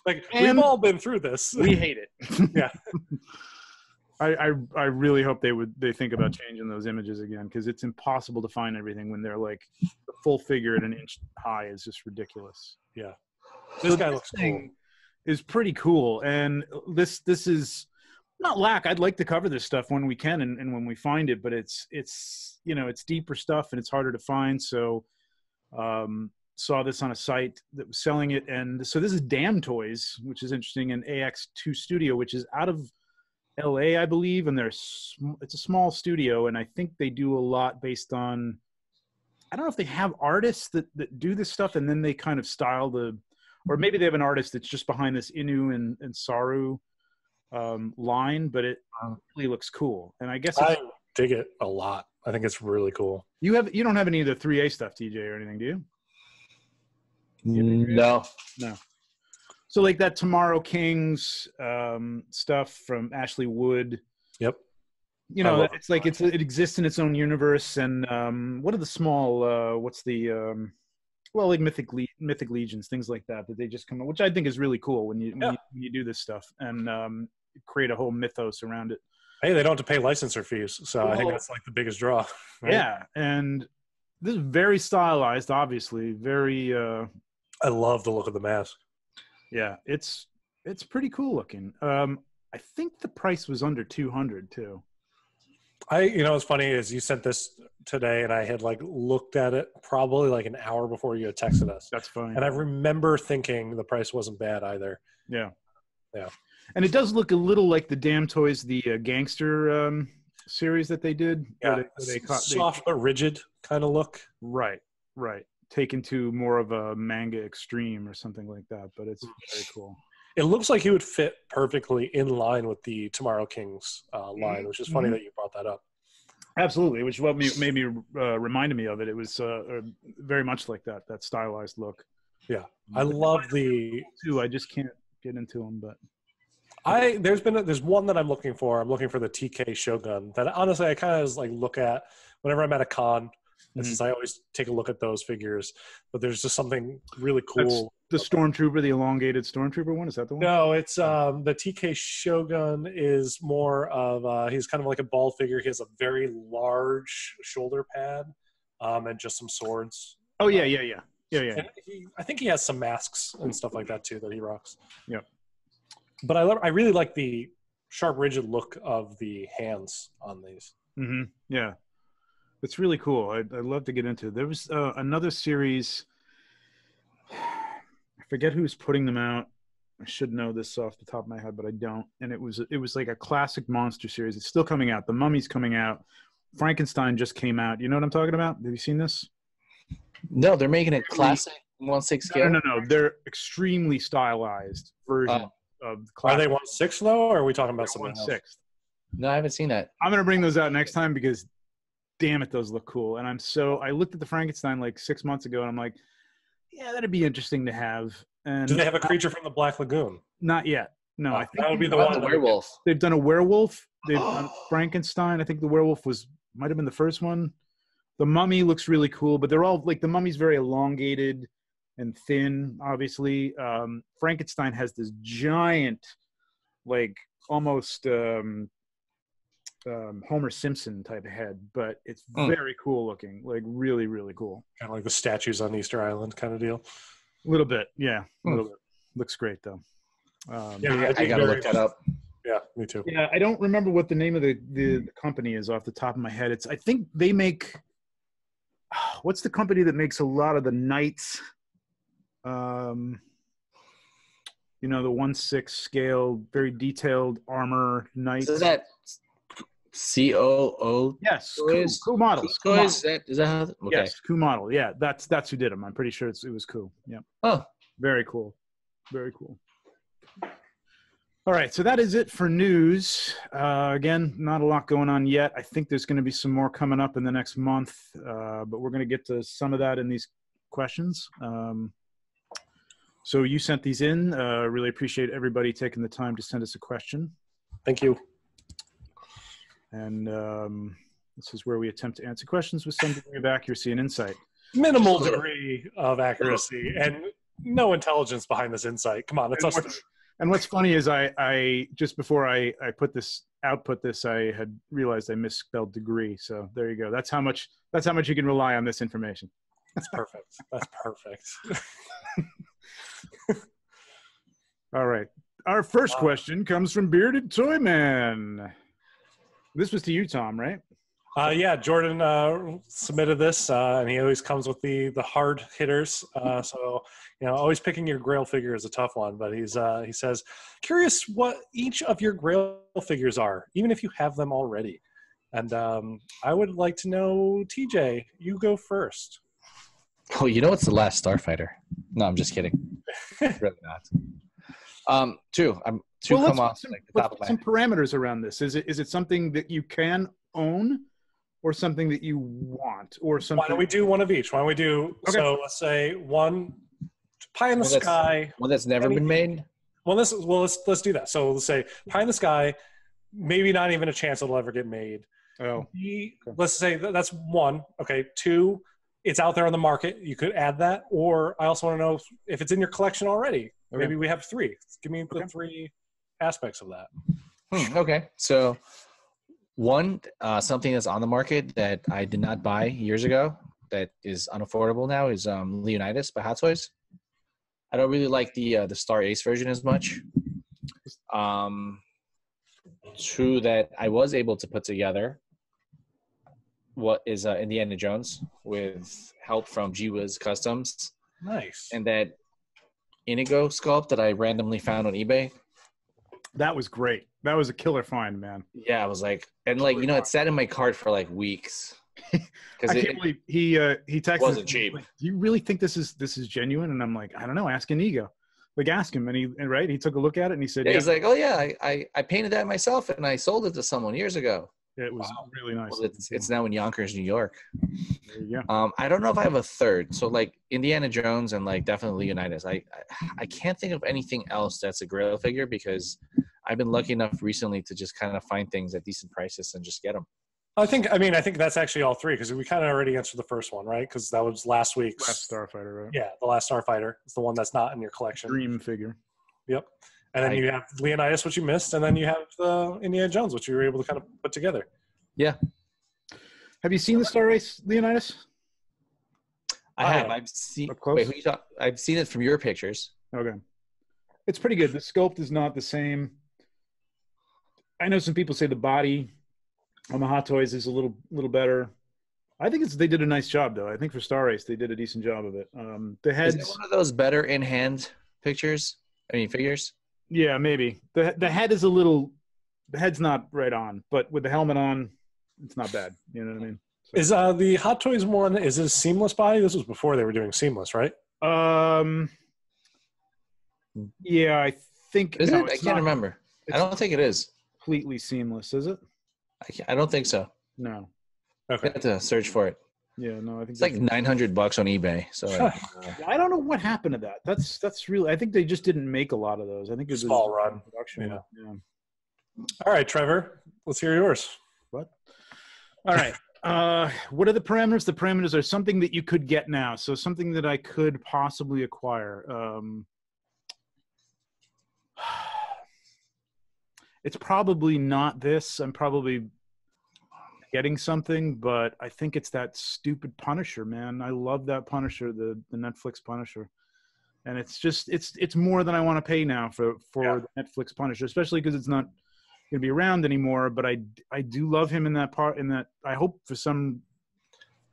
Like, we've all been through this. We hate it. Yeah. I really hope they think about changing those images again, because it's impossible to find everything when they're like the full figure at an inch high is just ridiculous. Yeah. This guy looks cool. Is pretty cool, and this is not lack. I'd like to cover this stuff when we can and when we find it, but it's deeper stuff and it's harder to find. So saw this on a site that was selling it, and so this is Damn Toys, which is interesting, and AX2 Studio, which is out of LA, I believe, and it's a small studio, and I think they do a lot based on, I don't know if they have artists that do this stuff and then they kind of style or maybe they have an artist that's just behind this Inu and Saru line, but it really looks cool. And I guess I dig it a lot. I think it's really cool. You don't have any of the 3A stuff, TJ, or anything, do you? No. So like that Tomorrow Kings stuff from Ashley Wood. Yep. It's like it exists in its own universe. And what are the small? What's the like Mythic Legions, things like that they just come up, which I think is really cool when you do this stuff and create a whole mythos around it. Hey, they don't have to pay licensor fees, so I think that's like the biggest draw. Right? Yeah, and this is very stylized, obviously. Very. I love the look of the mask. Yeah, it's pretty cool looking. I think the price was under 200 too. What's funny is you sent this today, and I had like looked at it probably like an hour before you had texted us. That's fine. And I remember thinking the price wasn't bad either. Yeah. Yeah. And it does look a little like the Damn Toys, the gangster series that they did. Yeah. Soft but rigid kind of look. Right. taken to more of a manga extreme or something like that. But it's very cool. It looks like he would fit perfectly in line with the Tomorrow Kings line, which is funny that you brought that up. Absolutely, which is what made me reminded me of it. It was very much like that stylized look. Yeah, I love the too. I just can't get into them, but there's one that I'm looking for. I'm looking for the TK Shogun that honestly I kind of like look at whenever I'm at a con. And since I always take a look at those figures, but there's just something really cool. That's the Stormtrooper, the elongated Stormtrooper one. Is that the one? No, it's the TK Shogun is more of he's kind of like a ball figure. He has a very large shoulder pad, and just some swords. Oh yeah. I think he has some masks and stuff like that too that he rocks. Yep. But I really like the sharp, rigid look of the hands on these. Mm-hmm. Yeah. It's really cool. I'd love to get into it. There was another series. I forget who's putting them out. I should know this off the top of my head, but I don't. And it was like a classic monster series. It's still coming out. The Mummy's coming out. Frankenstein just came out. You know what I'm talking about? Have you seen this? No, they're making a classic 1/6 scale. No. They're extremely stylized version of the classic. Are they 1/6 though, or are we talking about something else? 1/6. No, I haven't seen that. I'm gonna bring those out next time because damn it, those look cool. And I looked at the Frankenstein like 6 months ago and I'm like, yeah, that'd be interesting to have. And do they have a creature from the Black Lagoon? Not yet. No, I think that would be the one. The werewolf. They've done a werewolf. They've done Frankenstein. I think the werewolf might have been the first one. The Mummy looks really cool, but they're all like the Mummy's very elongated and thin, obviously. Frankenstein has this giant, like almost Homer Simpson type of head, but it's very cool looking, like really, really cool. Kind of like the statues on Easter Island kind of deal. A little bit, yeah. A little bit. Looks great though. I gotta look that up. Yeah, me too. Yeah, I don't remember what the name of the company is off the top of my head. I think they make. What's the company that makes a lot of the knights? The 1/6 scale, very detailed armor knights. Is that COO? Yes, Coo Models. Is that how? Okay. Yes, Coo Model. Yeah, that's who did them. I'm pretty sure it was Coo. Yeah. Oh, very cool. Very cool. All right, so that is it for news. Again, not a lot going on yet. I think there's going to be some more coming up in the next month, but we're going to get to some of that in these questions. So you sent these in. Really appreciate everybody taking the time to send us a question. Thank you. And this is where we attempt to answer questions with some degree of accuracy and insight. Minimal degree of accuracy and no intelligence behind this insight. Come on, that's us. And what's funny is I just before I output this, I had realized I misspelled degree. So there you go. That's how much you can rely on this information. That's perfect. That's perfect. All right. Our first question comes from Bearded Toyman. This was to you, Tom, right? Yeah, Jordan submitted this, and he always comes with the hard hitters. So, always picking your Grail figure is a tough one. But he says, curious what each of your Grail figures are, even if you have them already. And I would like to know, TJ, you go first. Oh, it's the last Starfighter. No, I'm just kidding. Really not. Two. Two come off like the top of my head. Some parameters around this. Is it something that you can own, or something that you want, or something? Why don't we do one of each? Why don't we do? Okay. So let's say one pie in the sky. One that's never been made. Well, let's do that. So let's say pie in the sky. Maybe not even a chance it'll ever get made. Oh. Let's say that's one. Okay. Two. It's out there on the market. You could add that. Or I also want to know if it's in your collection already. Okay. Maybe we have three. Give me the three aspects of that. Okay. So one, something that's on the market that I did not buy years ago that is unaffordable now is Leonidas by Hot Toys. I don't really like the Star Ace version as much. True that I was able to put together what is Indiana Jones with help from G-Wiz Customs. Nice. And that Inigo sculpt that I randomly found on eBay. That was great. That was a killer find, man. Yeah, I was like, and like, it sat in my cart for like weeks. because I can't believe he texted. wasn't cheap. Like, do you really think this is genuine? And I'm like, I don't know. Ask Inigo. Like, ask him. And he took a look at it and he said, yeah. He's like, oh yeah, I painted that myself and I sold it to someone years ago. It was really nice. Well, it's now in Yonkers, New York. There you go. I don't know if I have a third. So like Indiana Jones and like definitely Leonidas. I can't think of anything else that's a Grail figure because I've been lucky enough recently to just kind of find things at decent prices and just get them. I think that's actually all three because we kind of already answered the first one, right? Because that was last week's Last Starfighter, right? Yeah, the last Starfighter. It's the one that's not in your collection. Dream figure. Yep. And then you have Leonidas, which you missed, and then you have Indiana Jones, which you were able to kind of put together. Yeah. Have you seen the Star Race, Leonidas? I have. I've seen. Wait, who you talk? I've seen it from your pictures. Okay. It's pretty good. The sculpt is not the same. I know some people say the body on the Hot Toys is a little better. I think they did a nice job though. I think for Star Race they did a decent job of it. The heads. Is it one of those better in hand figures? Yeah, maybe. The head is the head's not right on, but with the helmet on, it's not bad. You know what I mean? So. Is the Hot Toys one, is this seamless body? This was before they were doing seamless, right? Yeah, I think. Is it? I can't remember. I don't think it is. Completely seamless, is it? I don't think so. No. Okay. I have to search for it. Yeah, no, I think it's like $900 on eBay. So I don't know what happened to that. That's really. I think they just didn't make a lot of those. I think it was small run production. Yeah. All right, Trevor, let's hear yours. What? All right. What are the parameters? The parameters are something that you could get now. So something that I could possibly acquire. It's probably not this. I'm probably getting something, but I think it's that stupid Punisher, man. I love that Punisher, the Netflix Punisher. And it's just it's more than I want to pay now for the Netflix Punisher, especially because it's not going to be around anymore. But I do love him in that part. In that, I hope for some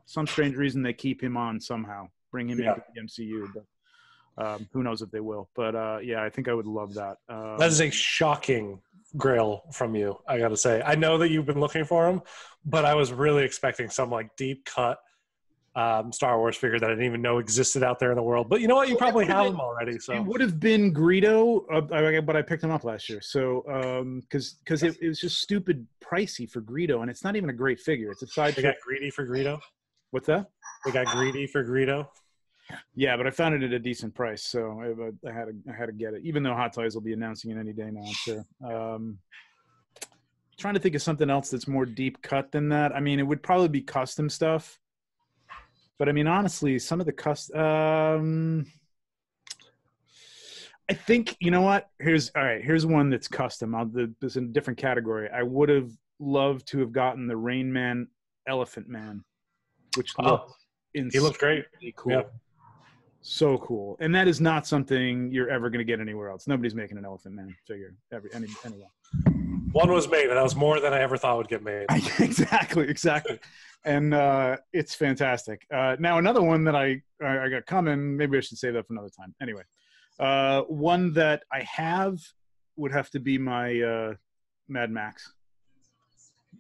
strange reason they keep him on somehow, bring him into the MCU. But who knows if they will? But yeah, I think I would love that. That is a shocking Grail from you, I got to say. I know that you've been looking for him, but I was really expecting some like deep cut Star Wars figure that I didn't even know existed out there in the world. But you know what? You probably have them already. So it would have been Greedo, but I picked him up last year. So because it was just stupid pricey for Greedo, and it's not even a great figure. It's a side. They got greedy for Greedo. What's that? They got greedy for Greedo. Yeah, but I found it at a decent price, so I had to get it. Even though Hot Toys will be announcing it any day now, I'm sure. Trying to think of something else that's more deep cut than that. I mean, it would probably be custom stuff. But I mean, honestly, some of the custom. I think you know what. Here's one that's custom. This in a different category. I would have loved to have gotten the Rain Man, Elephant Man, which looked he looked great. Cool. Yeah. So cool. And that is not something you're ever going to get anywhere else. Nobody's making an Elephant Man figure anywhere. One was made, and that was more than I ever thought would get made. Exactly. And it's fantastic. Now, another one that I got coming, maybe I should save that for another time. Anyway, one that I have would have to be my Mad Max.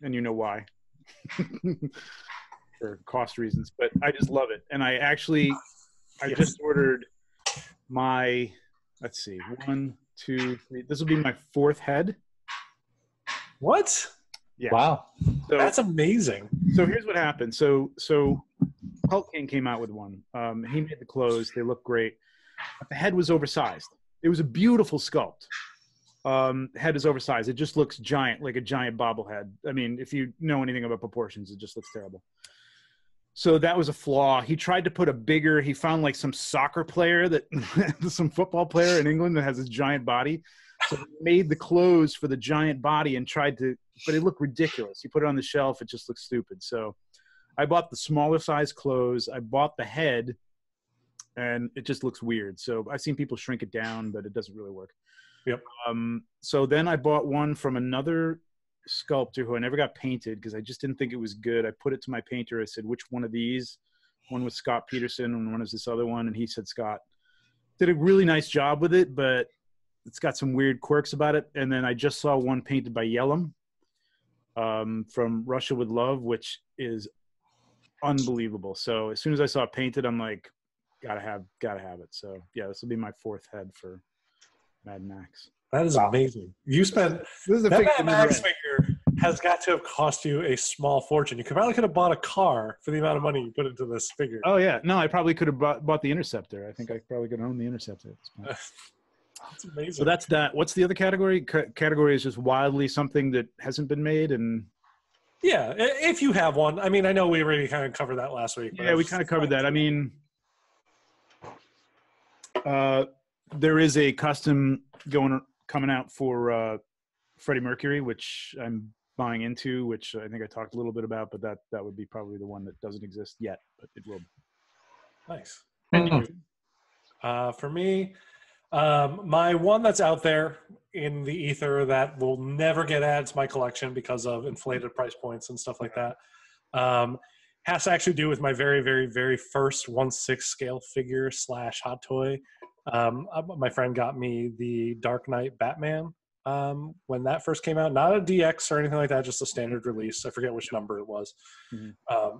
And you know why. For cost reasons. But I just love it. And I just ordered my, let's see, 1, 2, 3. This will be my 4th head. What? Yeah. Wow. So, that's amazing. So here's what happened. So Hulk King came out with one. He made the clothes. They look great. But the head was oversized. It was a beautiful sculpt. Head is oversized. It just looks giant, like a giant bobblehead. I mean, if you know anything about proportions, it just looks terrible. So that was a flaw. He tried to put he found like some soccer player some football player in England that has this giant body. So he made the clothes for the giant body and but it looked ridiculous. He put it on the shelf. It just looked stupid. So I bought the smaller size clothes. I bought the head and it just looks weird. So I've seen people shrink it down, but it doesn't really work. Yep. So then I bought one from another sculptor who I never got painted because I just didn't think it was good. I put it to my painter. I said, which one of these? One was Scott Peterson and one is this other one. And he said, Scott did a really nice job with it, but it's got some weird quirks about it. And then I just saw one painted by Yellum from Russia with Love, which is unbelievable. So as soon as I saw it painted, I'm like, gotta have it. So yeah, this will be my 4th head for Mad Max. That is amazing. You spent that Mad Max figure has got to have cost you a small fortune. You could have bought a car for the amount of money you put into this figure. Oh yeah, no, I probably could have bought the Interceptor. I think I probably could own the Interceptor at this point. That's amazing. So that's that. What's the other category? Category is just wildly something that hasn't been made, and yeah, if you have one. I mean, I know we already kind of covered that last week. Yeah, we kind of covered that. I mean, there is a custom coming out for Freddie Mercury, which I'm buying into, which I think I talked a little bit about, but that would be probably the one that doesn't exist yet, but it will. Nice. And you? For me, my one that's out there in the ether that will never get added to my collection because of inflated price points and stuff like that has to actually do with my very, very, very first 1/6 scale figure / hot toy. My friend got me the Dark Knight Batman when that first came out. Not a DX or anything like that, just a standard release. I forget which number it was. Mm-hmm.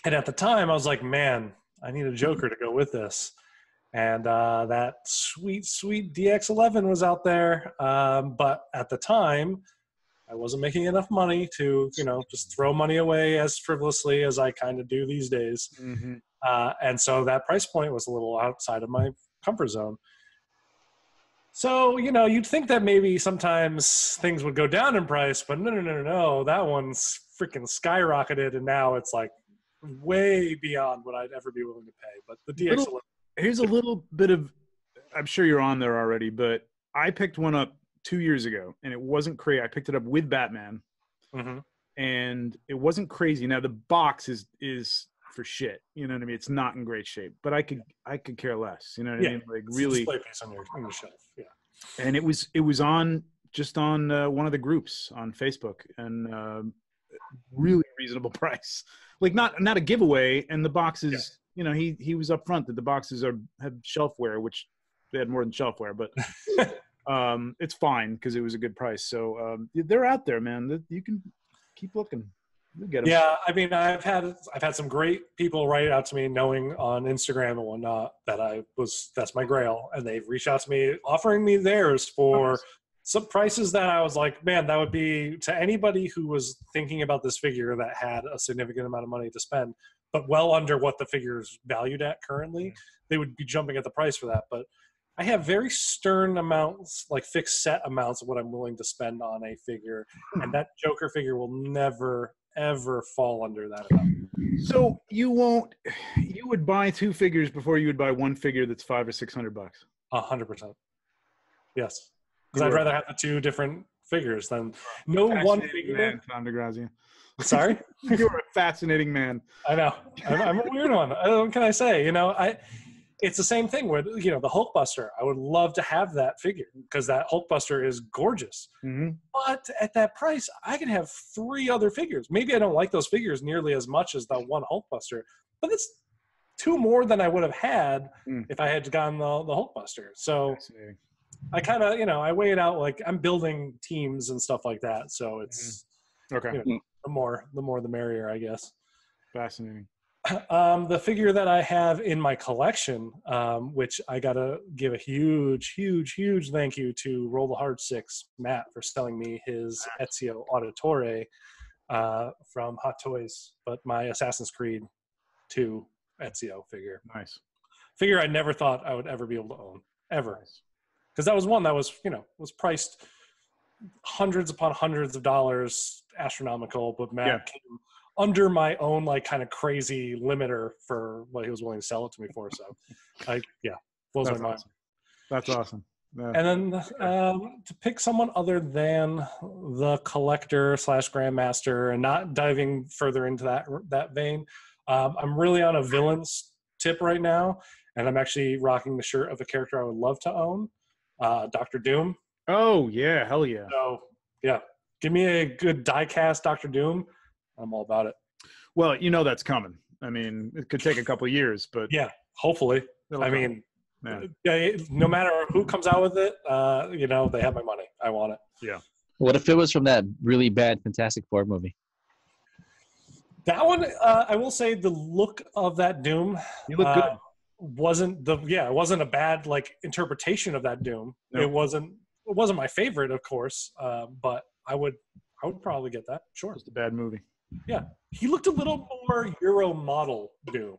And at the time, I was like, man, I need a Joker to go with this. And that sweet, sweet DX11 was out there. But at the time, I wasn't making enough money to, just throw money away as frivolously as I kind of do these days. Mm-hmm. And so that price point was a little outside of my comfort zone. So, you'd think that maybe sometimes things would go down in price, but no. That one's freaking skyrocketed, and now it's like way beyond what I'd ever be willing to pay. But the DX11. Here's a little bit of, I'm sure you're on there already, but I picked one up 2 years ago, and it wasn't crazy. I picked it up with Batman, mm-hmm. and it wasn't crazy. Now the box is for shit. You know what I mean? It's not in great shape, but I could care less. You know what I mean? Like really. Display piece on your shelf. Yeah. And it was on one of the groups on Facebook, and really reasonable price. Like not a giveaway, and the boxes. Yeah. He was up front that the boxes have shelfware, which they had more than shelfware, but it's fine because it was a good price. So they're out there, man. You can keep looking. You'll get them. Yeah, I mean, I've had some great people write out to me, knowing on Instagram and whatnot that that's my grail, and they've reached out to me offering me theirs for some prices that I was like, man, that would be to anybody who was thinking about this figure that had a significant amount of money to spend, but well under what the figure is valued at currently, they would be jumping at the price for that. But I have very stern amounts, like fixed set amounts of what I'm willing to spend on a figure, and that Joker figure will never, ever fall under that amount. So you would buy 2 figures before you would buy one figure that's $500 or $600? 100%. Yes. Because I'd rather have the 2 different figures than one figure. Man, Tom DeGrazia. Sorry? You're a fascinating man. I know. I'm a weird one. What can I say? It's the same thing with, the Hulkbuster. I would love to have that figure because that Hulkbuster is gorgeous. Mm-hmm. But at that price, I can have 3 other figures. Maybe I don't like those figures nearly as much as the one Hulkbuster, but it's 2 more than I would have had if I had gotten the Hulkbuster. So I kind of, I weigh it out like I'm building teams and stuff like that. So it's okay. The more the merrier, I guess. Fascinating. The figure that I have in my collection, which I gotta give a huge, huge, huge thank you to Roll the Hard 6 Matt for selling me his Ezio Auditore from Hot Toys, but my Assassin's Creed 2 Ezio figure. Nice. Figure I never thought I would ever be able to own, ever. Because that was one that was, was priced hundreds upon hundreds of dollars, astronomical, but Matt came under my own kind of crazy limiter for what he was willing to sell it to me for. So blows my mind. That's awesome. Yeah. And then to pick someone other than the collector / grandmaster and not diving further into that vein, I'm really on a villains tip right now, and I'm actually rocking the shirt of a character I would love to own, Dr. Doom. Oh yeah, hell yeah. So yeah, give me a good die-cast Dr. Doom. I'm all about it. Well, that's coming. I mean, it could take a couple of years, but yeah, hopefully. No matter who comes out with it, they have my money. I want it. Yeah. What if it was from that really bad Fantastic Four movie? That one, I will say, the look of that Doom. You look good. It wasn't a bad like interpretation of that Doom. Nope. It wasn't my favorite, of course, but I would probably get that. Sure, Just a bad movie. yeah. He looked a little more Euro model Doom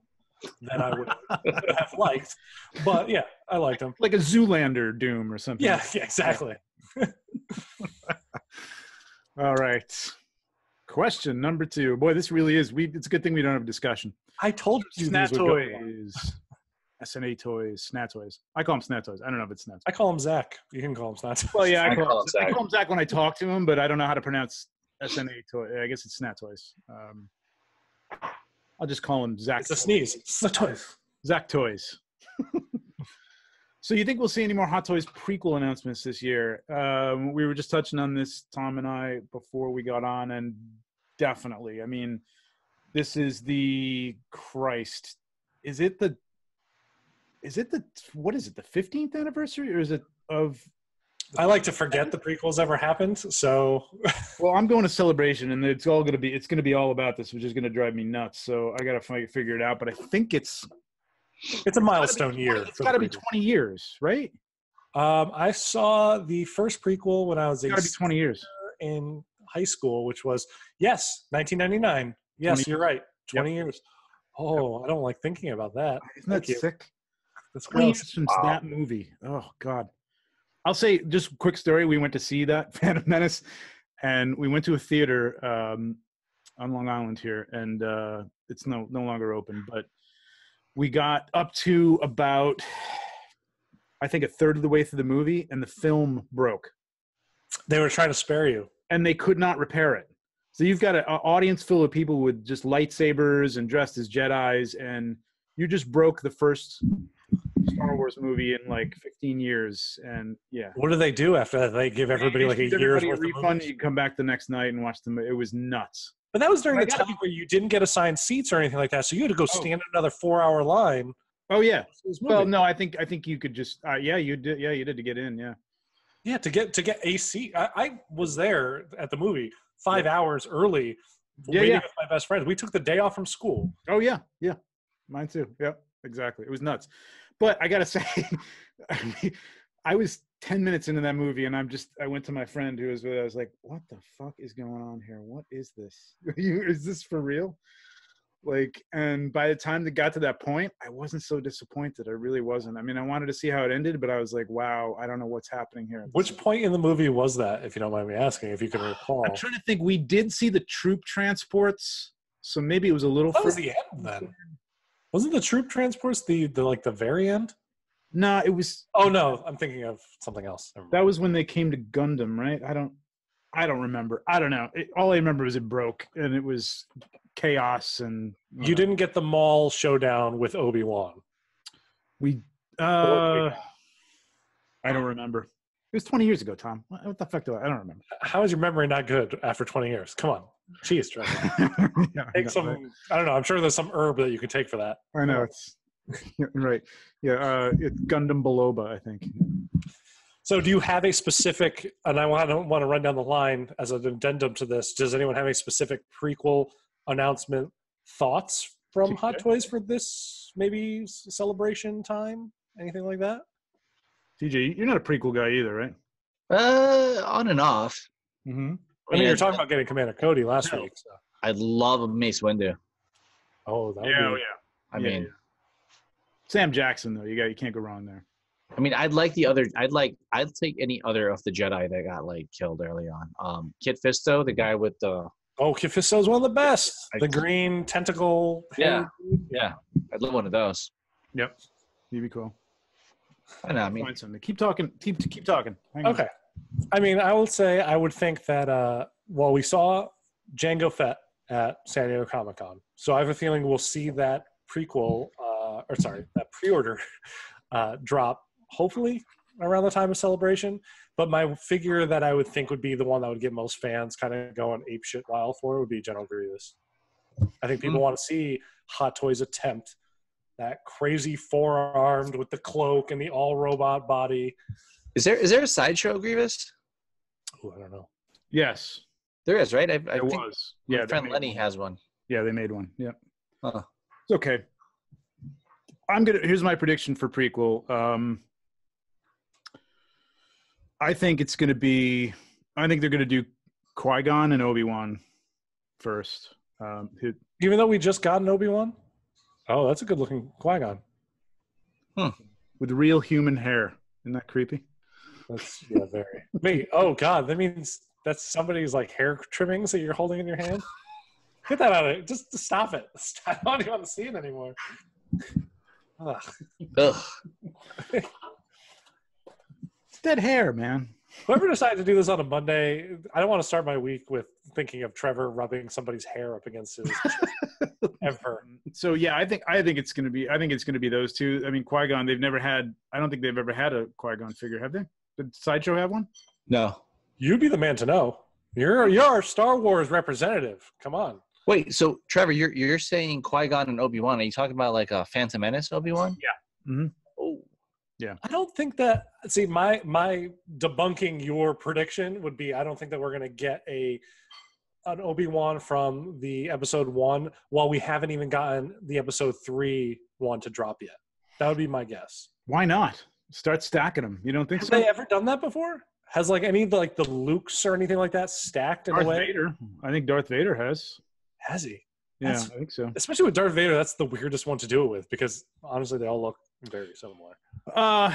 than I would have liked, but yeah, I liked him. Like a Zoolander Doom or something. Yeah, exactly. All right. Question number 2. Boy, this really is. It's a good thing we don't have a discussion. I told you Snat these would go toys. SNA toys, Snat toys. I call them Snat toys. I don't know if it's Snat toys. I call him Zach. You can call him Snat. Well, yeah, I call Zach. him Zach when I talk to him, but I don't know how to pronounce SNA toy. I guess it's Snat toys. I'll just call him Zach. It's a sneeze. Snat toys. Zach toys. So you think we'll see any more Hot Toys prequel announcements this year? We were just touching on this, Tom and I, before we got on, and definitely. I mean, this is the Christ. Is it the what is it, the 15th anniversary, or is it of? I like to forget the prequels ever happened, so. Well, I'm going to Celebration, and it's going to be all about this, which is going to drive me nuts. So I got to figure it out. But I think it's a milestone year. It's got to be 20 years, right? I saw the first prequel when I was It's got to be 20 years in high school, which was 1999. Yes, you're right, 20 years. Oh, I don't like thinking about that. Isn't that sick? That's 20 gross. years since that movie. Oh God. I'll say just a quick story. We went to see that Phantom Menace, and we went to a theater on Long Island here, and it's no longer open. But we got up to about, I think, a third of the way through the movie, and the film broke. They were trying to spare you, and they could not repair it. So you've got an audience full of people with just lightsabers and dressed as Jedis, and you just broke the first Star Wars movie in like 15 years. And yeah. What do they do after that? They give everybody like a year's worth of refund. movies? You come back the next night and watch them. It was nuts. But that was during the time where you didn't get assigned seats or anything like that, so you had to go stand in another 4-hour line. Oh yeah. Well, no, I think you could just you did. Yeah, you did to get in. Yeah. Yeah, to get a seat. I was there at the movie 5 hours early, waiting with my best friends. We took the day off from school. Oh yeah, yeah, mine too. Yep, exactly. It was nuts. But I gotta say, I was 10 minutes into that movie, and I went to my friend who was with. I was like, "What the fuck is going on here? What is this? Is this for real?" Like, and by the time it got to that point, I wasn't so disappointed. I really wasn't. I mean, I wanted to see how it ended, but I was like, wow, I don't know what's happening here. Which point in the movie was that, if you don't mind me asking, if you can recall? I'm trying to think. We did see the troop transports, so maybe it was a little That was the end then. Wasn't the troop transports the very end? No, it was. Oh no, I'm thinking of something else. That was when they came to Gundam, right? I don't remember. I don't know. All I remember was it broke, and it was chaos. And you didn't get the mall showdown with Obi-Wan. I don't remember. It was 20 years ago, Tom. What the fuck I don't remember. How is your memory not good after 20 years? Come on. Jeez, Trevor. Take some, right? I don't know. I'm sure there's some herb that you can take for that. I know. It's right. Yeah. It's Gundam Biloba, I think. So do you have a specific, and I don't want to run down the line as an addendum to this, does anyone have a specific prequel announcement thoughts from Hot Toys for this maybe celebration time? Anything like that? TJ, you're not a prequel guy either, right? On and off. Mm-hmm. I mean, you were talking about getting Commander Cody last week. So. I'd love a Mace Windu. Oh, that would be... I mean, Sam Jackson though, you can't go wrong there. I mean, I'd take any other of the Jedi that got like killed early on. Kit Fisto, the guy with the. Oh, Kit Fisto is one of the best. The green tentacle. Yeah, I'd love one of those. Yep, he'd be cool. I know. I mean, find something. Keep talking. Keep talking. Okay. I mean, I would say I would think that we saw Jango Fett at San Diego Comic-Con, so I have a feeling we'll see that prequel, that pre-order drop hopefully around the time of Celebration. But my figure that I would think would be the one that would get most fans kind of going apeshit wild for would be General Grievous. I think people want to see Hot Toys attempt that crazy four-armed with the cloak and the all-robot body. Is there a Sideshow Grievous? Oh, I don't know. Yes. There is, right? I think was. Yeah, my friend Lenny has one. Yeah, they made one. Yep. Huh. It's okay. Here's my prediction for prequel. I think they're gonna do Qui-Gon and Obi-Wan first. Even though we just got an Obi-Wan? Oh, that's a good looking Qui-Gon. With real human hair. Isn't that creepy? That's very. Wait, oh god, that means that's somebody's like hair trimmings that you're holding in your hand? Get that out of it. Just stop it. I don't even want to see it anymore. Ugh. Dead hair, man. Whoever decided to do this on a Monday, I don't want to start my week with thinking of Trevor rubbing somebody's hair up against his ever. So yeah, I think it's gonna be those two. I mean, Qui-Gon, I don't think they've ever had a Qui-Gon figure, have they? Did Sideshow have one? No. You'd be the man to know. You're our Star Wars representative. Come on. Wait, so Trevor, you're saying Qui-Gon and Obi-Wan? Are you talking about like a Phantom Menace Obi-Wan? Yeah. Mm-hmm. Oh. Yeah. I don't think that. See, my debunking your prediction would be I don't think that we're gonna get an Obi-Wan from the episode 1 while we haven't even gotten the episode 3 one to drop yet. That would be my guess. Why not? Start stacking them. You don't think Have so? they ever done that before? Has like any like the Lukes or anything like that stacked in a way? Vader. I think Darth Vader has. Has he? Yeah, I think so. Especially with Darth Vader, that's the weirdest one to do it with because honestly, they all look very similar. But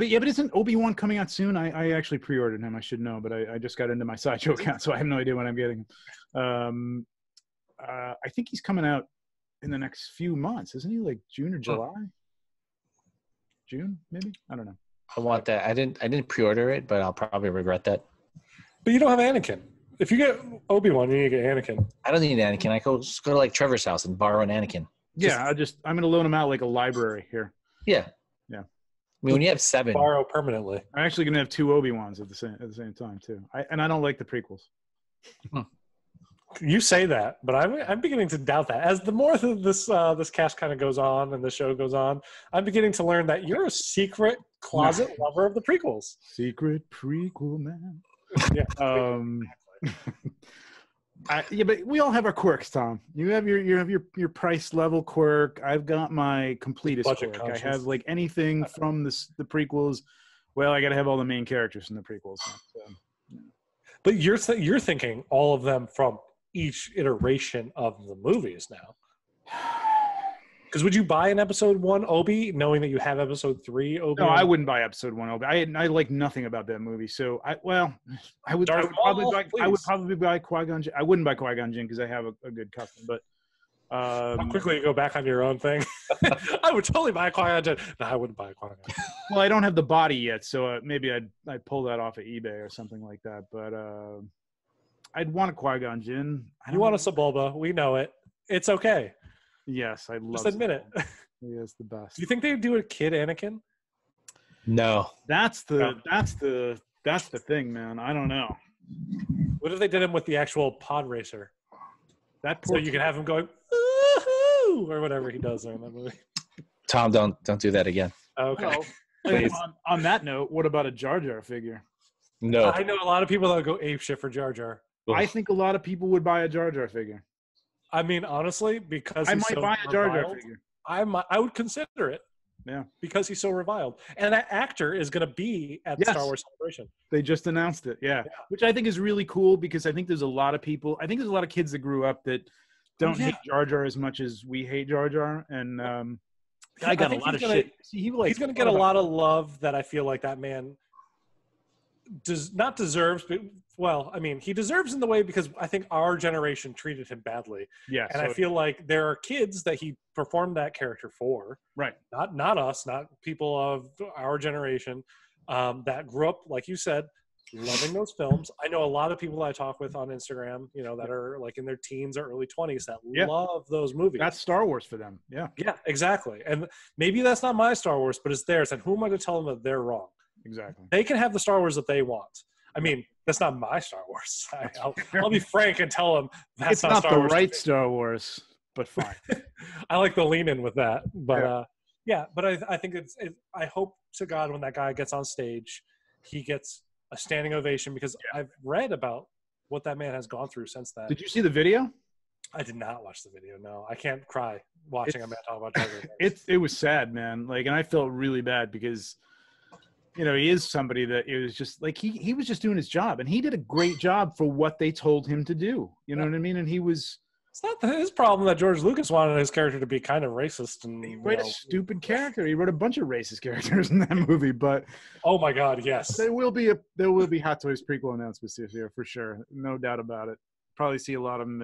isn't Obi-Wan coming out soon? I actually pre-ordered him. I should know, but I just got into my Sideshow account, so I have no idea when I'm getting him. I think he's coming out in the next few months, isn't he? Like June or July? June, maybe? I don't know. I want that. I didn't pre-order it, but I'll probably regret that. But you don't have Anakin. If you get Obi-Wan, you need to get Anakin. I don't need Anakin. I just go to like Trevor's house and borrow an Anakin. I'm going to loan him out like a library here. Yeah. Yeah. I mean, when you have 7. Borrow permanently. I'm actually going to have 2 Obi-Wans at the same time too. I don't like the prequels. You say that, but I'm beginning to doubt that. As the more of this cast kind of goes on and the show goes on, I'm beginning to learn that you're a secret closet lover of the prequels. Secret prequel man. Yeah. But we all have our quirks, Tom. You have your price level quirk. I've got my completest Budget quirk. conscious. I have like anything from the prequels. Well, I got to have all the main characters from the prequels. But you're thinking all of them from each iteration of the movies now. Because would you buy an episode 1 Obi knowing that you have episode 3 Obi? No, I wouldn't buy episode 1 Obi. I like nothing about that movie. So I would probably buy Qui-Gon Jinn. I wouldn't buy Qui-Gon Jinn because I have a good custom. But how quickly you go back on your own thing. I would totally buy Qui-Gon Jinn. No, I wouldn't buy Qui-Gon. Well, I don't have the body yet, so maybe I'd pull that off of eBay or something like that. But I'd want a Qui-Gon Jinn. You want a Sebulba. We know it. It's okay. Yes, I love. Just admit it. He is the best. Do you think they would do a kid Anakin? No. That's the thing, man. I don't know. What if they did him with the actual pod racer? So you can have him going woohoo or whatever he does in that movie. Tom, don't do that again. Okay. Well, on that note, what about a Jar Jar figure? No. I know a lot of people that would go ape shit for Jar Jar. I think a lot of people would buy a Jar Jar figure. I mean, honestly, because I he's might so buy a Jar Jar reviled, figure. I would consider it. Yeah. Because he's so reviled. And that actor is going to be at the Star Wars Celebration. They just announced it. Yeah. Which I think is really cool because I think there's a lot of people, I think there's a lot of kids that grew up that don't hate Jar Jar as much as we hate Jar Jar. And I got a lot of shit. He's going to get a lot of love that I feel like that man deserves, but he deserves in the way because I think our generation treated him badly. Yeah. And I feel like there are kids that he performed that character for. Right. Not us, not people of our generation that grew up, like you said, loving those films. I know a lot of people that I talk with on Instagram, that are like in their teens or early 20s that love those movies. That's Star Wars for them. Yeah. Yeah, exactly. And maybe that's not my Star Wars, but it's theirs. And who am I to tell them that they're wrong? Exactly. They can have the Star Wars that they want. I mean, that's not my Star Wars. I'll be frank and tell them that's not Star Wars. It's not the right Star Wars, but fine. I like the lean in with that. But but I think I hope to God when that guy gets on stage, he gets a standing ovation because I've read about what that man has gone through since then. Did you see the video? I did not watch the video. No, I can't cry watching a man talk about Trevor. It was sad, man. Like, and I felt really bad because, you know, he is somebody that it was just like he was just doing his job, and he did a great job for what they told him to do. You know what I mean? And he was. It's not his problem that George Lucas wanted his character to be kind of racist and he wrote a stupid character. He wrote a bunch of racist characters in that movie, but oh my god, yes, there will be Hot Toys prequel announcements this year for sure, no doubt about it. Probably see a lot of them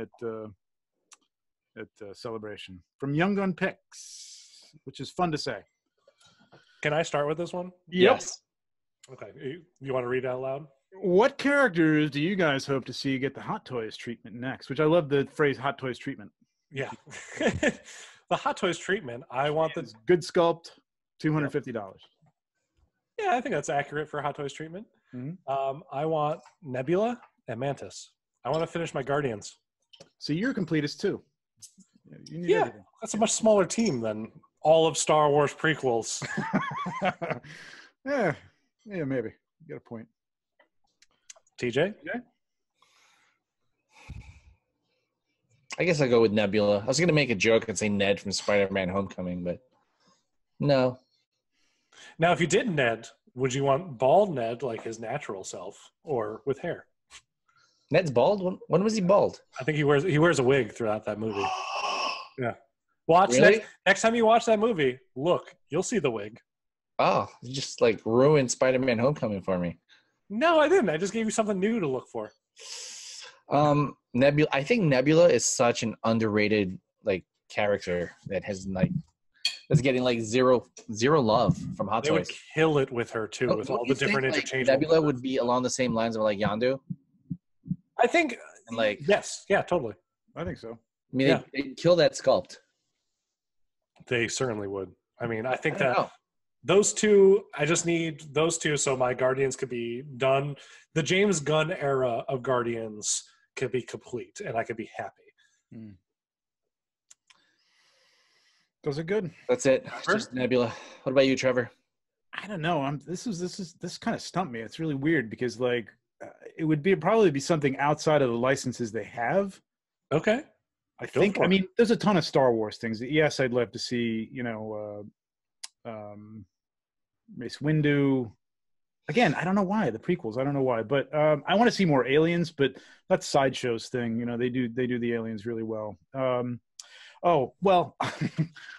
at Celebration from Young Gun Picks, which is fun to say. Can I start with this one? Yes. Okay, you want to read it out loud? What characters do you guys hope to see get the Hot Toys treatment next? Which I love the phrase "Hot Toys treatment." Yeah, the Hot Toys treatment. I want the good sculpt, $250. Yeah, I think that's accurate for Hot Toys treatment. Mm-hmm. I want Nebula and Mantis. I want to finish my Guardians. So you're a completist too. You need everything. That's a much smaller team than all of Star Wars prequels. yeah, maybe. You got a point. TJ? Yeah. I guess I'll go with Nebula. I was going to make a joke and say Ned from Spider-Man Homecoming, but no. Now, if you did Ned, would you want bald Ned like his natural self or with hair? Ned's bald? When was he bald? I think he wears a wig throughout that movie. Yeah. Watch really? next time you watch that movie, look, you'll see the wig. Oh, you just like ruined Spider-Man Homecoming for me. No, I didn't. I just gave you something new to look for. Nebula. I think Nebula is such an underrated like character that has like that's getting like zero love from Hot Toys. They would kill it with her too, with all the different interchangeable. Nebula would be along the same lines of like Yondu. I think. And like yes, yeah, totally. I think so. I mean, they'd kill that sculpt. They certainly would. I mean, I think that. Those two, I just need those two so my Guardians could be done. The James Gunn era of Guardians could be complete, and I could be happy. Those are good. That's it. It's just Nebula. What about you, Trevor? I don't know. This kind of stumped me. It's really weird because like it would probably be something outside of the licenses they have. Okay. I mean, there's a ton of Star Wars things. Yes, I'd love to see, Mace Windu. Again, I don't know why the prequels. I don't know why, but I want to see more aliens. But that's Sideshow's thing. You know, they do the aliens really well. Oh well,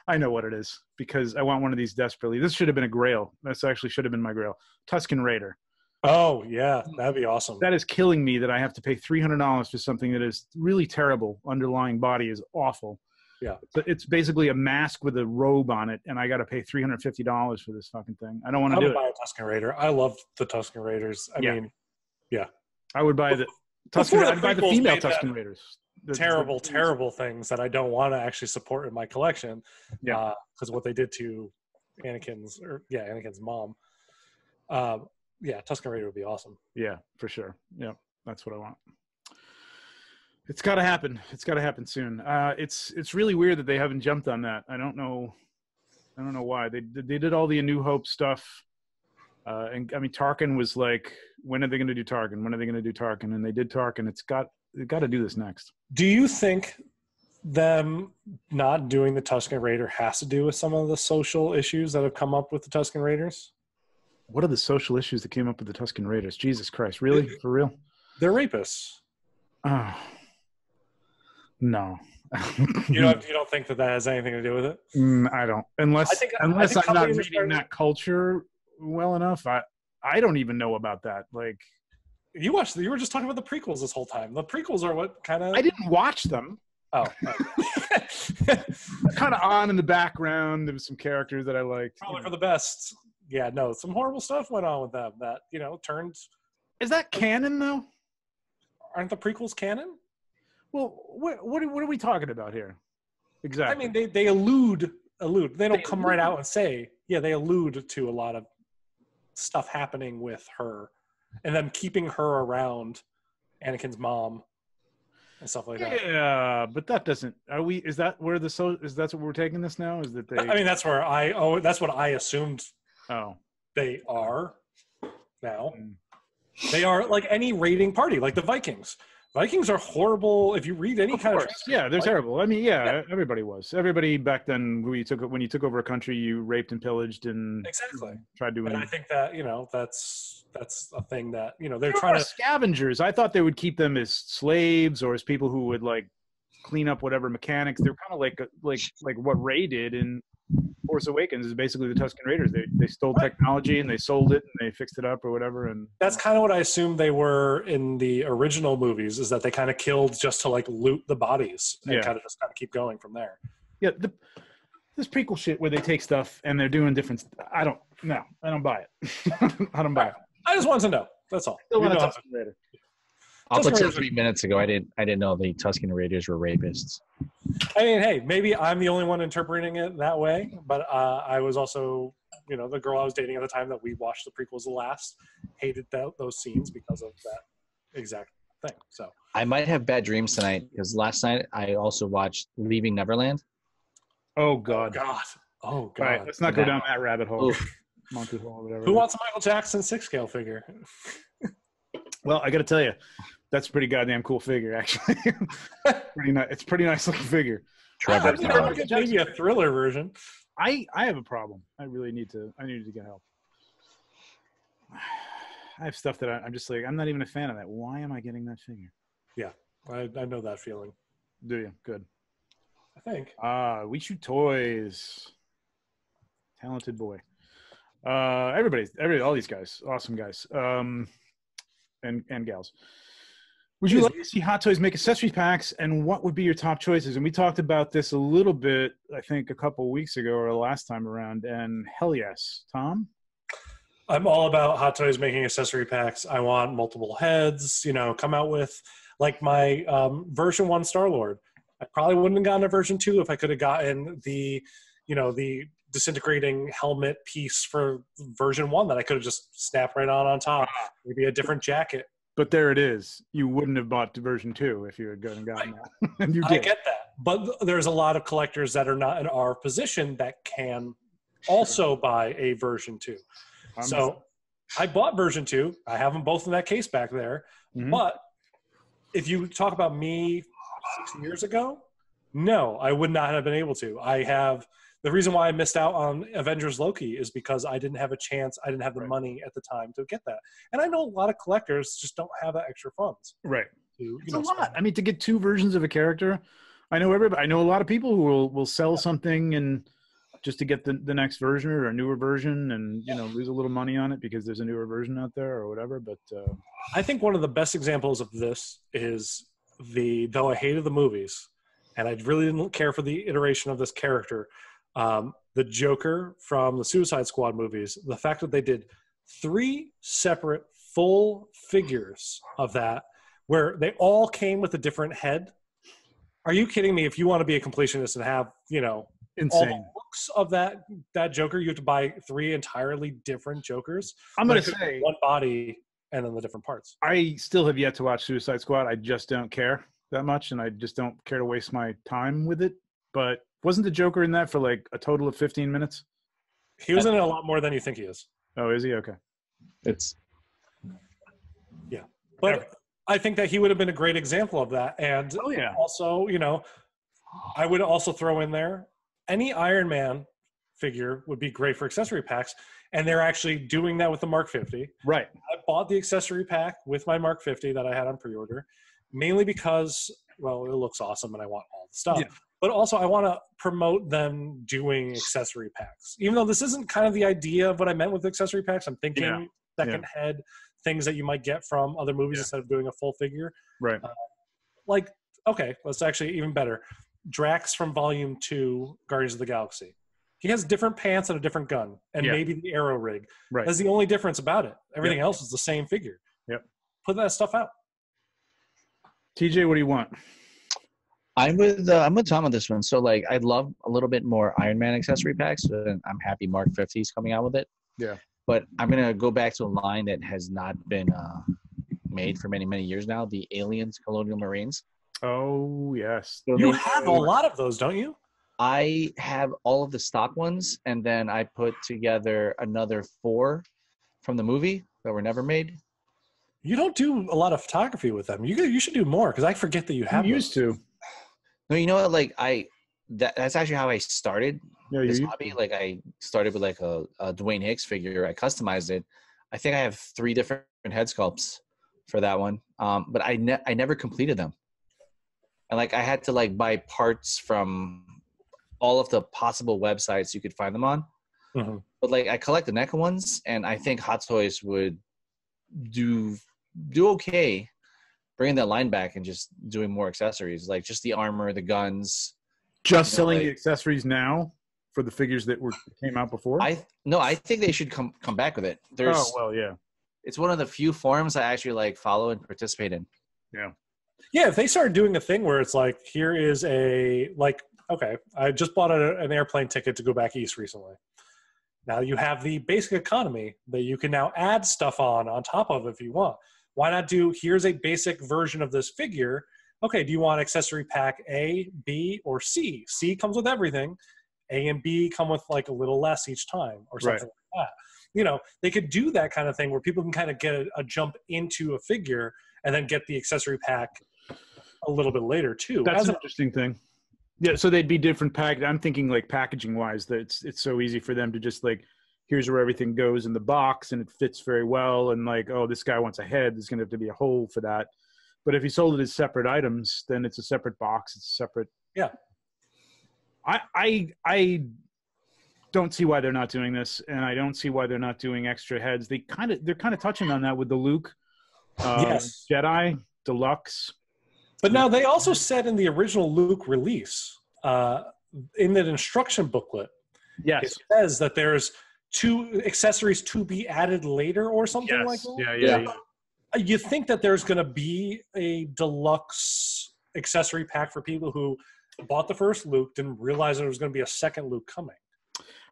I know what it is because I want one of these desperately. This should have been a Grail. This actually should have been my Grail. Tusken Raider. Oh yeah, that'd be awesome. That is killing me that I have to pay $300 for something that is really terrible. Underlying body is awful. Yeah, so it's basically a mask with a robe on it, and I got to pay $350 for this fucking thing. I don't want to do it. I would buy a Tusken Raider. I love the Tusken Raiders. I mean, yeah. I would buy the Tusken. I'd buy the female Tusken Raiders. Terrible things that I don't want to actually support in my collection. Yeah, because what they did to Anakin's mom. Yeah, Tusken Raider would be awesome. Yeah, for sure. Yeah, that's what I want. It's got to happen. It's got to happen soon. It's really weird that they haven't jumped on that. I don't know why. They did all the A New Hope stuff. And I mean, Tarkin was like, when are they going to do Tarkin? When are they going to do Tarkin? And they did Tarkin. They've got to do this next. Do you think them not doing the Tusken Raider has to do with some of the social issues that have come up with the Tusken Raiders? What are the social issues that came up with the Tusken Raiders? Jesus Christ. Really? For real? They're rapists. Oh. No. You don't think that has anything to do with it? I don't. Unless I'm not reading that culture well enough. I don't even know about that. Like you were just talking about the prequels this whole time. The prequels are what kind of... I didn't watch them. Oh. Kind of on in the background. There was some characters that I liked. Probably for the best. Yeah, no, some horrible stuff went on with them that, turned... Is that canon, though? Aren't the prequels canon? Well, what are we talking about here? Exactly. I mean, they allude. They don't come right out and say, yeah, they allude to a lot of stuff happening with her and them keeping her around Anakin's mom and stuff like that. Yeah, but that doesn't. Is that where that's what we're taking this now? Is that they? I mean, that's where that's what I assumed. Oh, they are now. They are like any raiding party, like the Vikings. Vikings are horrible. If you read any kind of yeah, they're terrible. I mean, everybody was. Everybody back then, when you took over a country, you raped and pillaged and exactly tried to. And I think that that's a thing that they're They trying were to. scavengers. I thought they would keep them as slaves or as people who would like clean up whatever mechanics. They're kind of like what Ray did in Force Awakens is basically the Tusken Raiders. They stole technology and they sold it and they fixed it up or whatever. And that's kind of what I assumed they were in the original movies, is that they kind of killed just to like loot the bodies and kind of keep going from there. Yeah, this prequel shit where they take stuff and they're doing different. I don't buy it. I don't buy it. I just want to know. That's all. Up until 3 minutes ago, I didn't know the Tusken Raiders were rapists. I mean, hey, maybe I'm the only one interpreting it that way, but I was also, the girl I was dating at the time that we watched the prequels last hated those scenes because of that exact thing. So I might have bad dreams tonight because last night I also watched Leaving Neverland. Oh God! Oh God! All right, let's not go down that rabbit hole. Monkey hole, whatever. Who wants a Michael Jackson 6-scale figure? Well, I got to tell you, that's a pretty goddamn cool figure, actually. Pretty nice. It's a pretty nice looking figure. Trevor, maybe a Thriller version. I have a problem. I need to get help. I have stuff that I'm just like, I'm not even a fan of that. Why am I getting that figure? Yeah, I know that feeling. Do you? Good. I think. We Shoot Toys. Talented boy. Everybody, all these guys, awesome guys, and gals. Would you like to see Hot Toys make accessory packs, and what would be your top choices? And we talked about this a little bit, I think, a couple of weeks ago or last time around, and hell yes. Tom? I'm all about Hot Toys making accessory packs. I want multiple heads, come out with, like my version 1 Star-Lord. I probably wouldn't have gotten a version 2 if I could have gotten the disintegrating helmet piece for version 1 that I could have just snapped right on top. Maybe a different jacket. But there it is. You wouldn't have bought the version 2 if you had gotten that. And you did. I get that. But there's a lot of collectors that are not in our position that can also buy a version 2. So I bought version 2. I have them both in that case back there. Mm-hmm. But if you talk about me 6 years ago, no, I would not have been able to. The reason why I missed out on Avengers Loki is because I didn't have a chance. I didn't have the money at the time to get that. And I know a lot of collectors just don't have that extra funds. Right. It's a lot. I mean, to get 2 versions of a character, I know a lot of people who will sell something and just to get the next version or a newer version and, lose a little money on it because there's a newer version out there or whatever. But I think one of the best examples of this is though I hated the movies and I really didn't care for the iteration of this character, the Joker from the Suicide Squad movies, the fact that they did 3 separate full figures of that where they all came with a different head. Are you kidding me? If you want to be a completionist and have, insane all the looks of that Joker, you have to buy 3 entirely different Jokers. I'm going to say one body and then the different parts. I still have yet to watch Suicide Squad. I just don't care that much, and I just don't care to waste my time with it. But wasn't the Joker in that for like a total of 15 minutes? He was in it a lot more than you think he is. Oh, is he? Okay. Yeah. But I think that he would have been a great example of that. And also, I would also throw in there any Iron Man figure would be great for accessory packs. And they're actually doing that with the Mark 50. Right. I bought the accessory pack with my Mark 50 that I had on pre-order, mainly because, well, it looks awesome and I want all the stuff. Yeah. But also I want to promote them doing accessory packs. Even though this isn't kind of the idea of what I meant with accessory packs, I'm thinking second head things that you might get from other movies instead of doing a full figure. Right. Okay, that's actually even better. Drax from Volume 2, Guardians of the Galaxy. He has different pants and a different gun, and maybe the arrow rig. Right. That's the only difference about it. Everything else is the same figure. Yep. Put that stuff out. TJ, what do you want? I'm with Tom on this one. So I'd love a little bit more Iron Man accessory packs, and I'm happy Mark 50 is coming out with it. Yeah. But I'm gonna go back to a line that has not been made for many, many years now. The Aliens Colonial Marines. Oh yes. So you have a lot of those, don't you? I have all of the stock ones, and then I put together another 4 from the movie that were never made. You don't do a lot of photography with them. You should do more because I forget that you have. You used to. No, you know what? Like that's actually how I started this hobby. Like I started with like a Dwayne Hicks figure. I customized it. I think I have 3 different head sculpts for that one. But I never completed them. And like I had to like buy parts from all of the possible websites you could find them on. Mm-hmm. But like I collect the NECA ones, and I think Hot Toys would do okay bringing that line back and just doing more accessories, like just the armor, the guns. Just selling the accessories now for the figures that came out before? I think they should come back with it. Yeah. It's one of the few forums I actually like follow and participate in. Yeah. Yeah, if they started doing a thing where it's like, here is okay, I just bought an airplane ticket to go back east recently. Now you have the basic economy that you can now add stuff on top of if you want. Why not here's a basic version of this figure. Okay, do you want accessory pack A, B, or C? C comes with everything. A and B come with like a little less each time or something like that. They could do that kind of thing where people can kind of get a jump into a figure and then get the accessory pack a little bit later too. That's an interesting thing. Yeah, so they'd be different packaged. I'm thinking like packaging wise, that it's so easy for them to just like, here's where everything goes in the box and it fits very well. And like, oh, this guy wants a head. There's going to have to be a hole for that. But if you sold it as separate items, then it's a separate box. It's separate. Yeah. I don't see why they're not doing this, and I don't see why they're not doing extra heads. They're kind of touching on that with the Luke Jedi Deluxe. But now they also said in the original Luke release, in the instruction booklet, it says that there's 2 accessories to be added later or something like that. Yeah. You think that there's going to be a deluxe accessory pack for people who bought the first Luke, didn't realize there was going to be a second Luke coming.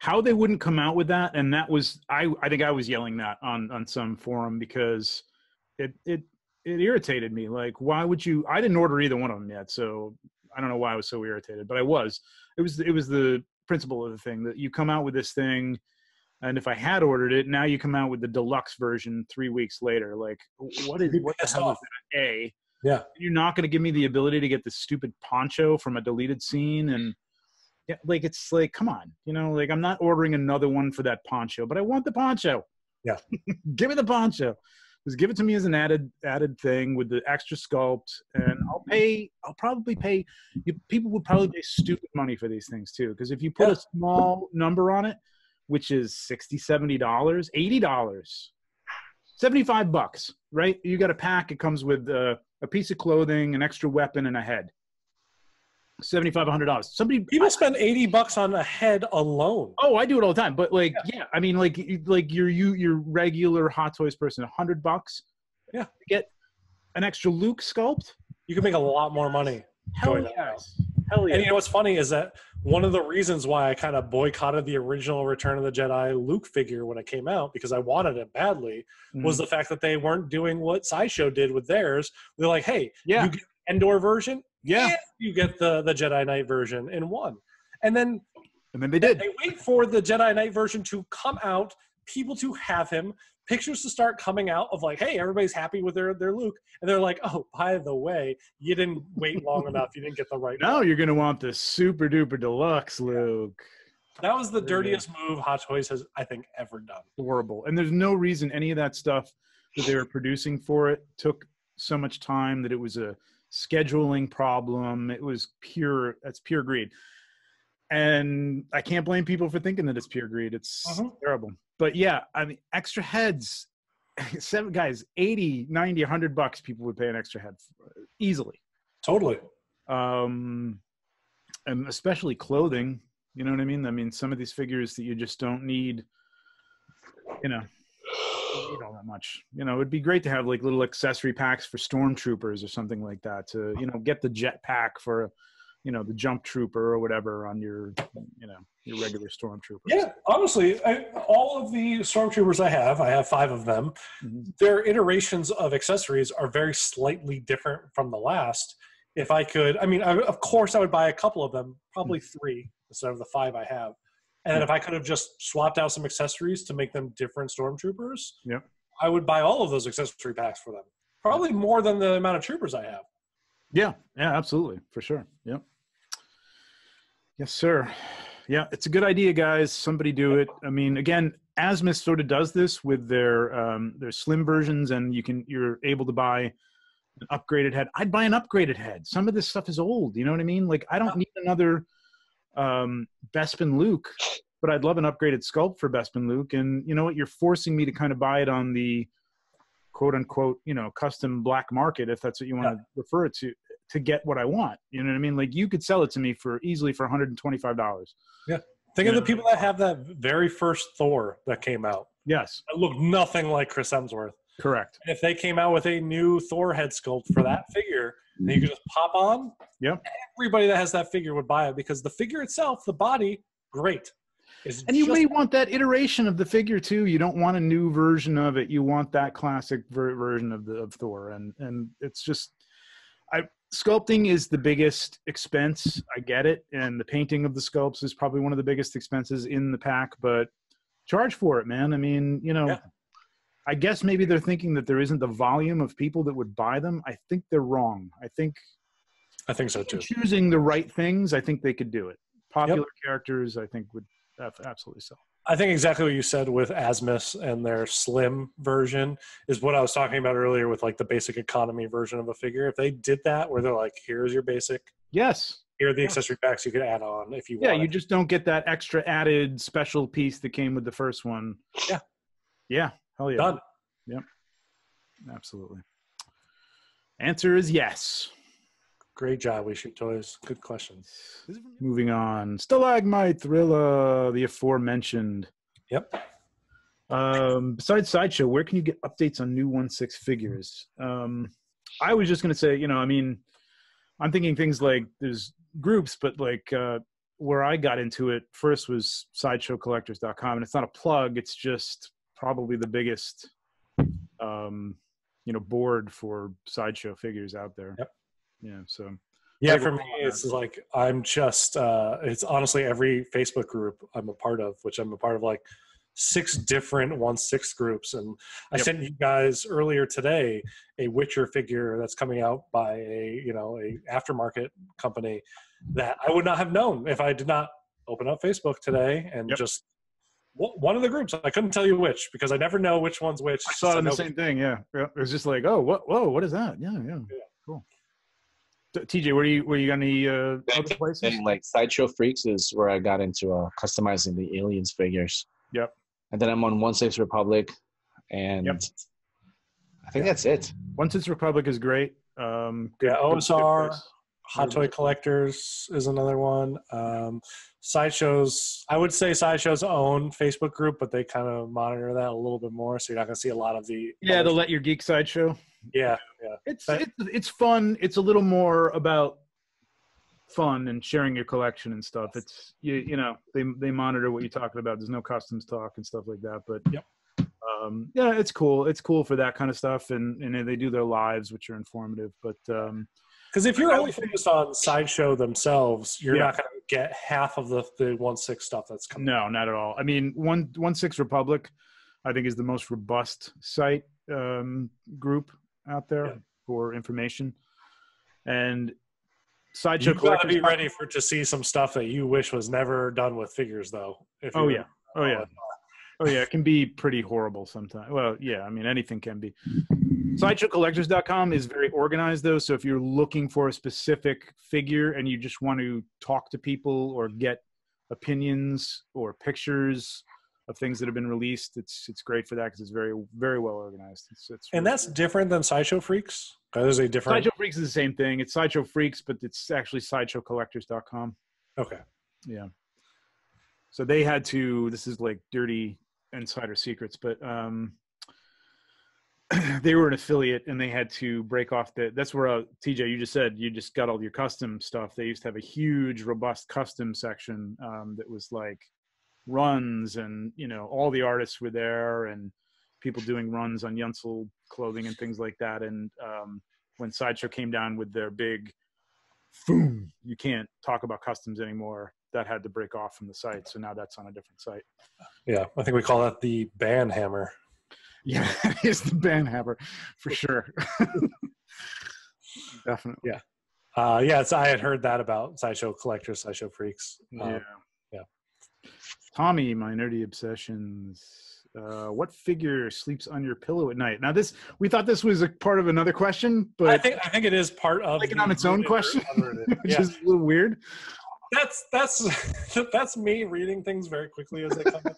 How they wouldn't come out with that, and that was I think I was yelling that on some forum because it irritated me. Like, why would you? I didn't order either one of them yet, so I don't know why I was so irritated, but I was. It was the principle of the thing that you come out with this thing, and if I had ordered it, now you come out with the deluxe version 3 weeks later. Like, what the hell is that? A. Yeah. You're not going to give me the ability to get this stupid poncho from a deleted scene. And yeah, like, it's like, come on, like I'm not ordering another one for that poncho, but I want the poncho. Yeah. Give me the poncho. Just give it to me as an added thing with the extra sculpt, and I'll probably pay people would probably pay stupid money for these things too. Cause if you put a small number on it, which is $60, $70, $80, $75, right? You got a pack. It comes with a piece of clothing, an extra weapon, and a head. $7,500. People spend $80 on a head alone. Oh, I do it all the time. But like, I mean, like your regular Hot Toys person, $100. Yeah, to get an extra Luke sculpt. You can make a lot more money. Hell yes. Hell yeah. And what's funny is that one of the reasons why I kind of boycotted the original Return of the Jedi Luke figure when it came out, because I wanted it badly, was the fact that they weren't doing what Sideshow did with theirs. They're like, hey, you get the Endor version, and you get the Jedi Knight version in one. And then they did. They wait for the Jedi Knight version to come out, people to have him, pictures to start coming out of like, hey, everybody's happy with their Luke. And they're like, oh, by the way, you didn't wait long enough. You didn't get the right Now one. You're going to want the super duper deluxe Luke. That was the dirtiest move Hot Toys has, I think, ever done. Horrible. And there's no reason any of that stuff that they were producing for it took so much time, that it was a scheduling problem. It was that's pure greed. And I can't blame people for thinking that it's pure greed. It's terrible. But yeah, I mean, extra heads, guys, $80, $90, $100 people would pay an extra head easily. Totally. And especially clothing, you know what I mean? I mean, some of these figures that you just don't need, don't need all that much. It'd be great to have like little accessory packs for stormtroopers or something like that to, get the jet pack for, the jump trooper or whatever on your regular stormtrooper. Yeah, honestly, all of the stormtroopers I have 5 of them. Their iterations of accessories are very slightly different from the last. If I could, of course I would buy a couple of them, probably 3 instead of the 5 I have. And if I could have just swapped out some accessories to make them different stormtroopers, I would buy all of those accessory packs for them. Probably more than the amount of troopers I have. Yeah, absolutely, for sure. Yep. Yes, sir. Yeah, it's a good idea, guys. Somebody do it. I mean, again, Asmus sort of does this with their slim versions, and you're able to buy an upgraded head. I'd buy an upgraded head. Some of this stuff is old. You know what I mean? Like, I don't need another Bespin Luke, but I'd love an upgraded sculpt for Bespin Luke. And you know what? You're forcing me to kind of buy it on the quote unquote, custom black market, if that's what you want to refer it to get what I want. You know what I mean? Like, you could sell it to me easily for $125. Yeah. Think of the people that have that very first Thor that came out. Yes. It looked nothing like Chris Hemsworth. Correct. And if they came out with a new Thor head sculpt for that figure, and you could just pop on, everybody that has that figure would buy it, because the figure itself, the body, great. And you may want that iteration of the figure too. You don't want a new version of it. You want that classic version of Thor. And it's just, sculpting is the biggest expense. I get it. And the painting of the sculpts is probably one of the biggest expenses in the pack, but charge for it, man. I mean, I guess maybe they're thinking that there isn't the volume of people that would buy them. I think they're wrong. I think so too. Choosing the right things, I think they could do it. Popular characters, I think, would absolutely sell. I think exactly what you said with Asmus and their slim version is what I was talking about earlier with like the basic economy version of a figure. If they did that, where they're like, here's your basic. Yes. Here are the accessory packs you could add on if you want. Yeah, you just don't get that extra added special piece that came with the first one. Yeah. Yeah. Hell yeah. Done. Yep. Absolutely. Answer is yes. Great job, We Shoot Toys. Good questions. Moving on. Stalagmite Thrilla, the aforementioned. Yep. Besides Sideshow, where can you get updates on new 1/6 figures? I was just going to say, I'm thinking things like there's groups, but like where I got into it first was sideshowcollectors.com. And it's not a plug. It's just probably the biggest, board for Sideshow figures out there. Yep. Yeah. So. Yeah, for me, it's like I'm just, it's honestly every Facebook group I'm a part of, which I'm a part of like 6 different 1/6 groups. And I sent you guys earlier today a Witcher figure that's coming out by a aftermarket company that I would not have known if I did not open up Facebook today and just one of the groups. I couldn't tell you which because I never know which one's which. I saw it in the same thing. Yeah. It was just like, oh, what is that? Yeah. Cool. TJ, where you got any other places? Like Sideshow Freaks is where I got into customizing the aliens figures. Yep. And then I'm on 1/6 Republic, and I think that's it. 1/6 Republic is great. OSR, Hot Toy Collectors is another one. Sideshow's, I would say Sideshow's own Facebook group, but they kind of monitor that a little bit more, so you're not going to see a lot of the. Yeah, the Let Your Geek Sideshow. Yeah. It's fun. It's a little more about fun and sharing your collection and stuff. It's they monitor what you're talking about. There's no customs talk and stuff like that. But it's cool. It's cool for that kind of stuff, and they do their lives, which are informative. But because if you're only focused on Sideshow themselves, you're not going to get half of the 1/6 stuff that's coming. No, not at all. I mean, 1/6 Republic, I think, is the most robust site group out there for information, and Sideshow You've got to be ready to see some stuff that you wish was never done with figures, though. It can be pretty horrible sometimes. Well, yeah, I mean, anything can be. SideshowCollectors.com is very organized, though, so if you're looking for a specific figure and you just want to talk to people or get opinions or pictures of things that have been released, it's great for that because it's very, very well organized. And that's different than Sideshow Freaks? There's a different... Sideshow Freaks is the same thing. It's Sideshow Freaks, but it's actually SideshowCollectors.com. Okay. Yeah. So they had to... This is like dirty insider secrets, but they were an affiliate and they had to break off that's where TJ, you just said you just got all your custom stuff. They used to have a huge robust custom section that was like runs, and all the artists were there and people doing runs on Yunsel clothing and things like that. And when Sideshow came down with their big boom, you can't talk about customs anymore, that had to break off from the site. So now that's on a different site. Yeah, I think we call that the ban hammer. Yeah, that is the band hammer for sure. Definitely. Yeah. So I had heard that about Sideshow collectors, Sideshow freaks. Yeah. Yeah. Tommy, my nerdy obsessions. What figure sleeps on your pillow at night? Now, we thought this was a part of another question, but I think it is part of like it on its own question, which is a little weird. That's me reading things very quickly as they come in.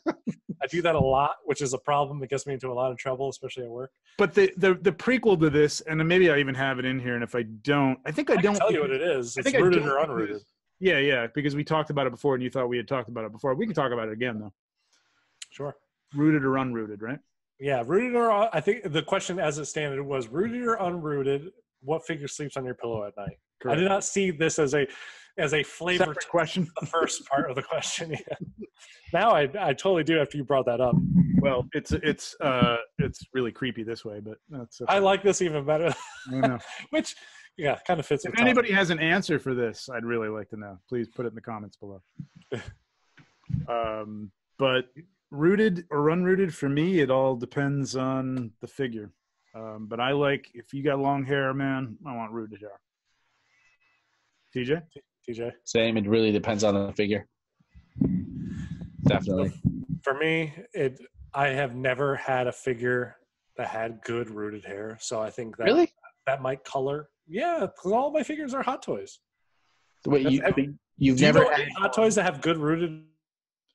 I do that a lot, which is a problem that gets me into a lot of trouble, especially at work. But the prequel to this, and maybe I even have it in here, and if I don't, I think I don't tell you what it is. It's I rooted or unrooted. Yeah, because we talked about it before, and you thought we had talked about it before. We can talk about it again, though. Sure. Rooted or unrooted, right? Yeah, rooted or I think the question as it standard was rooted or unrooted. What figure sleeps on your pillow at night? Correct. I did not see this as a flavor separate question. The first part of the question. Yeah. Now I totally do after you brought that up. Well, it's really creepy this way, but that's I like this even better. I know. Which kind of fits. If anybody has an answer for this, I'd really like to know. Please put it in the comments below. But rooted or unrooted, for me, it all depends on the figure. But I like, if you got long hair, man, I want rooted hair. TJ? Same. It really depends on the figure. Definitely. For me, I have never had a figure that had good rooted hair, so I think that that might color. Yeah, because all my figures are Hot Toys. Wait, you've never had Hot Toys that have good rooted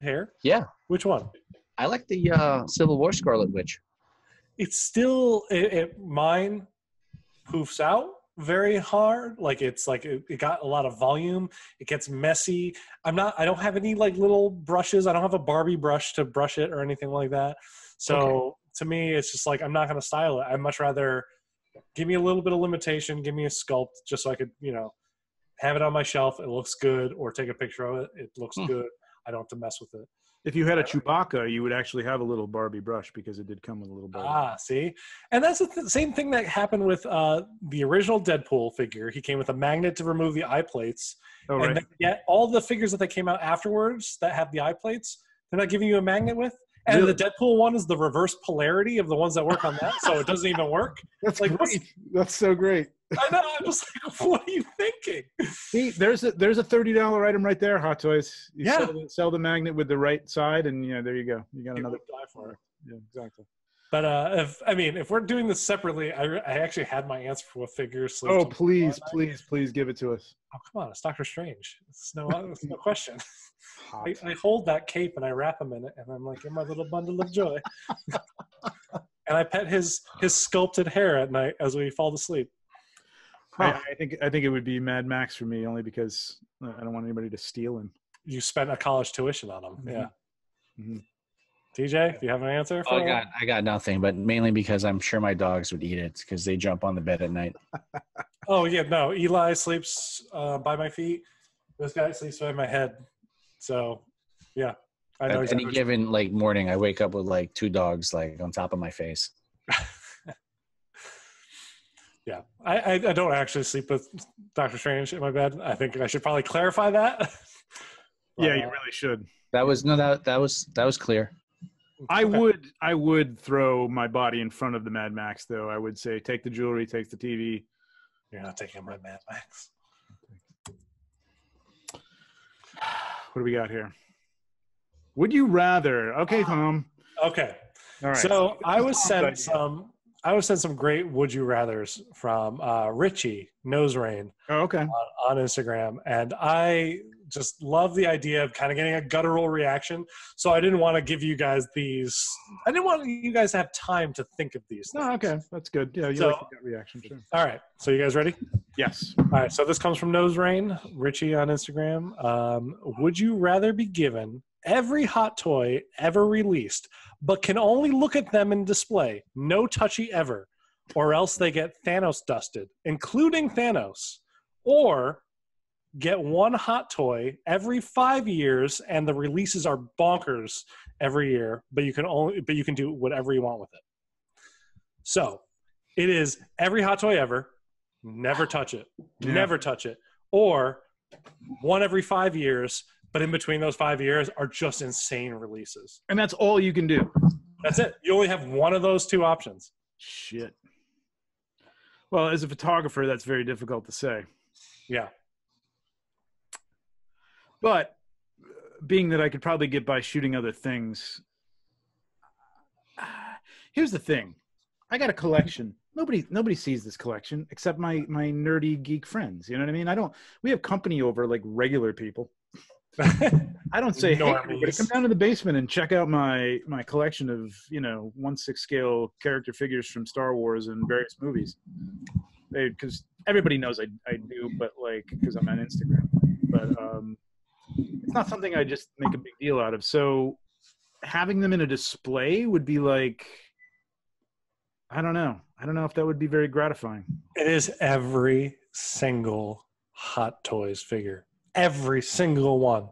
hair? Yeah. Which one? I like the Civil War Scarlet Witch. It's still mine poofs out very hard. Like it's like it got a lot of volume. It gets messy. I don't have any like little brushes. I don't have a Barbie brush to brush it or anything like that. So to me, it's just like I'm not going to style it. I'd much rather give me a little bit of limitation, give me a sculpt, just so I could have it on my shelf. It looks good, or take a picture of it. It looks good. I don't have to mess with it. If you had a Chewbacca, you would actually have a little Barbie brush because it did come with a little Barbie. Ah, see? And that's the same thing that happened with the original Deadpool figure. He came with a magnet to remove the eye plates. Oh, and right. yet all the figures that they came out afterwards that have the eye plates, they're not giving you a magnet with. And really? The Deadpool one is the reverse polarity of the ones that work on that, so it doesn't even work. That's like great. That's so great. I know. I'm just like, what are you thinking? See, there's a $30 item right there, Hot Toys. You sell the magnet with the right side, and there you go. You got another die for it. Yeah, exactly. But if we're doing this separately, I actually had my answer for what figure sleeps. Oh, please give it to us. Oh, come on, it's Doctor Strange. It's no question. I hold that cape and I wrap him in it, and I'm like, "You're my little bundle of joy." And I pet his sculpted hair at night as we fall to sleep. Huh. I think it would be Mad Max for me, only because I don't want anybody to steal him. You spent a college tuition on him, Mm-hmm. Yeah. Mm-hmm. TJ, do you have an answer? I got nothing, but mainly because I'm sure my dogs would eat it because they jump on the bed at night. Oh yeah, no. Eli sleeps by my feet. This guy sleeps by my head. So, yeah, I know. At any given morning, I wake up with 2 dogs on top of my face. Yeah, I don't actually sleep with Doctor Strange in my bed. I think I should probably clarify that. Yeah, you really should. That was clear. I would throw my body in front of the Mad Max, though. I would say take the jewelry, take the TV. You're not taking my Mad Max. What do we got here? Would you rather? Okay, Tom. Okay. All right. So I was sent some great would you rathers from Richie Nose Rain. Oh, okay. On Instagram, and I just love the idea of kind of getting a guttural reaction. So I didn't want to give you guys these. I didn't want you guys to have time to think of these things. No, okay, that's good. Yeah, you like the gut reaction, sure. All right, so you guys ready? Yes. All right, so this comes from Nose Rain, Richie on Instagram. Would you rather be given every hot toy ever released, but can only look at them in display, no touchy ever, or else they get Thanos dusted, including Thanos, or get one hot toy every 5 years and the releases are bonkers every year, but you can do whatever you want with it. So it is every hot toy ever, never touch it, never touch it, or one every 5 years, but in between those 5 years are just insane releases. And that's all you can do. That's it. You only have one of those two options. Shit. Well, as a photographer, that's very difficult to say. Yeah. But being that I could probably get by shooting other things, here's the thing. I got a collection. Nobody sees this collection except my nerdy geek friends. You know what I mean? We have company over like regular people. I don't say, hey, everybody, come down to the basement and check out my collection of, 1/6 scale character figures from Star Wars and various movies. Because everybody knows I do, but like, because I'm on Instagram. But it's not something I just make a big deal out of. So having them in a display would be like, I don't know. I don't know if that would be very gratifying. It is every single Hot Toys figure. Every single one.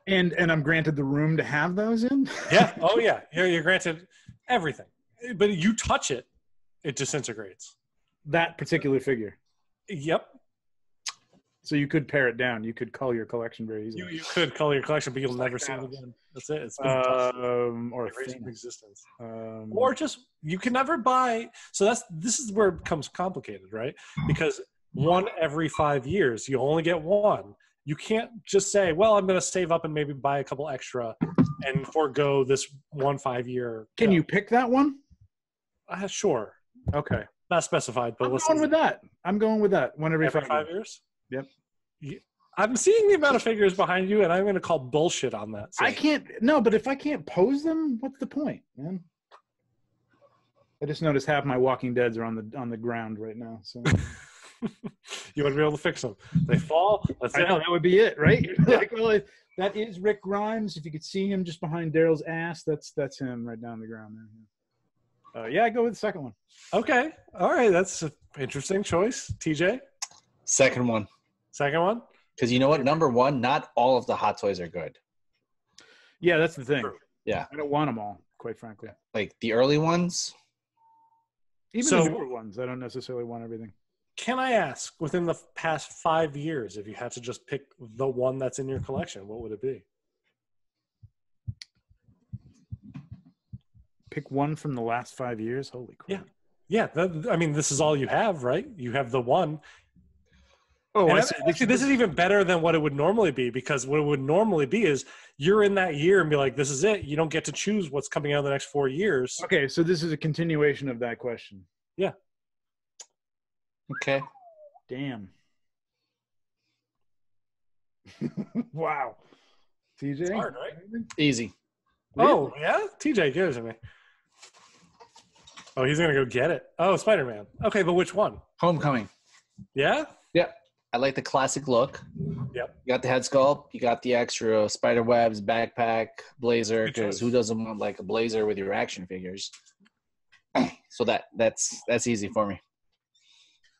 And I'm granted the room to have those in? Yeah. Oh, yeah. You're granted everything. But you touch it, it disintegrates. That particular figure? Yep. So you could pare it down. You could cull your collection very easily. You could cull your collection, but you'll never see it again. That's it. It's been or erased from existence. Or just you can never buy. So this is where it becomes complicated, right? Because one every 5 years, you only get one. You can't just say, well, I'm going to save up and maybe buy a couple extra and forego this 1 5 year. Can you pick that one? Sure. Okay. Not specified, but I'm going with that. One every 5 years. Yep. I'm seeing the amount of figures behind you, and I'm going to call bullshit on that. So. I can't. No, but if I can't pose them, what's the point, man? I just noticed half my Walking Deads are on the ground right now. So you want to be able to fix them. They fall. I know that would be it, right? Like, well, that is Rick Grimes. If you could see him just behind Daryl's ass, that's him right down the ground there. Yeah, I go with the second one. Okay. All right. That's an interesting choice. TJ? Second one. Second one? Because you know what? Number one, not all of the Hot Toys are good. Yeah, that's the thing. True. Yeah. I don't want them all, quite frankly. Like the early ones? Even the newer ones, I don't necessarily want everything. Can I ask, within the past 5 years, if you had to just pick the one that's in your collection, what would it be? Pick one from the last 5 years? Holy crap. Yeah. I mean, this is all you have, right? You have the one. Oh, actually, this is even better than what it would normally be, because what it would normally be is you're in that year and be like, this is it. You don't get to choose what's coming out in the next 4 years. Okay, so this is a continuation of that question. Yeah. Okay. Damn. Wow. TJ? It's hard, right? Easy. Really? Oh, yeah? TJ, give it to me. Oh, he's going to go get it. Oh, Spider-Man. Okay, but which one? Homecoming. Yeah? Yep. I like the classic look. Yep. You got the head sculpt. You got the extra spider webs, backpack, blazer. Because who doesn't want like a blazer with your action figures? So that's easy for me.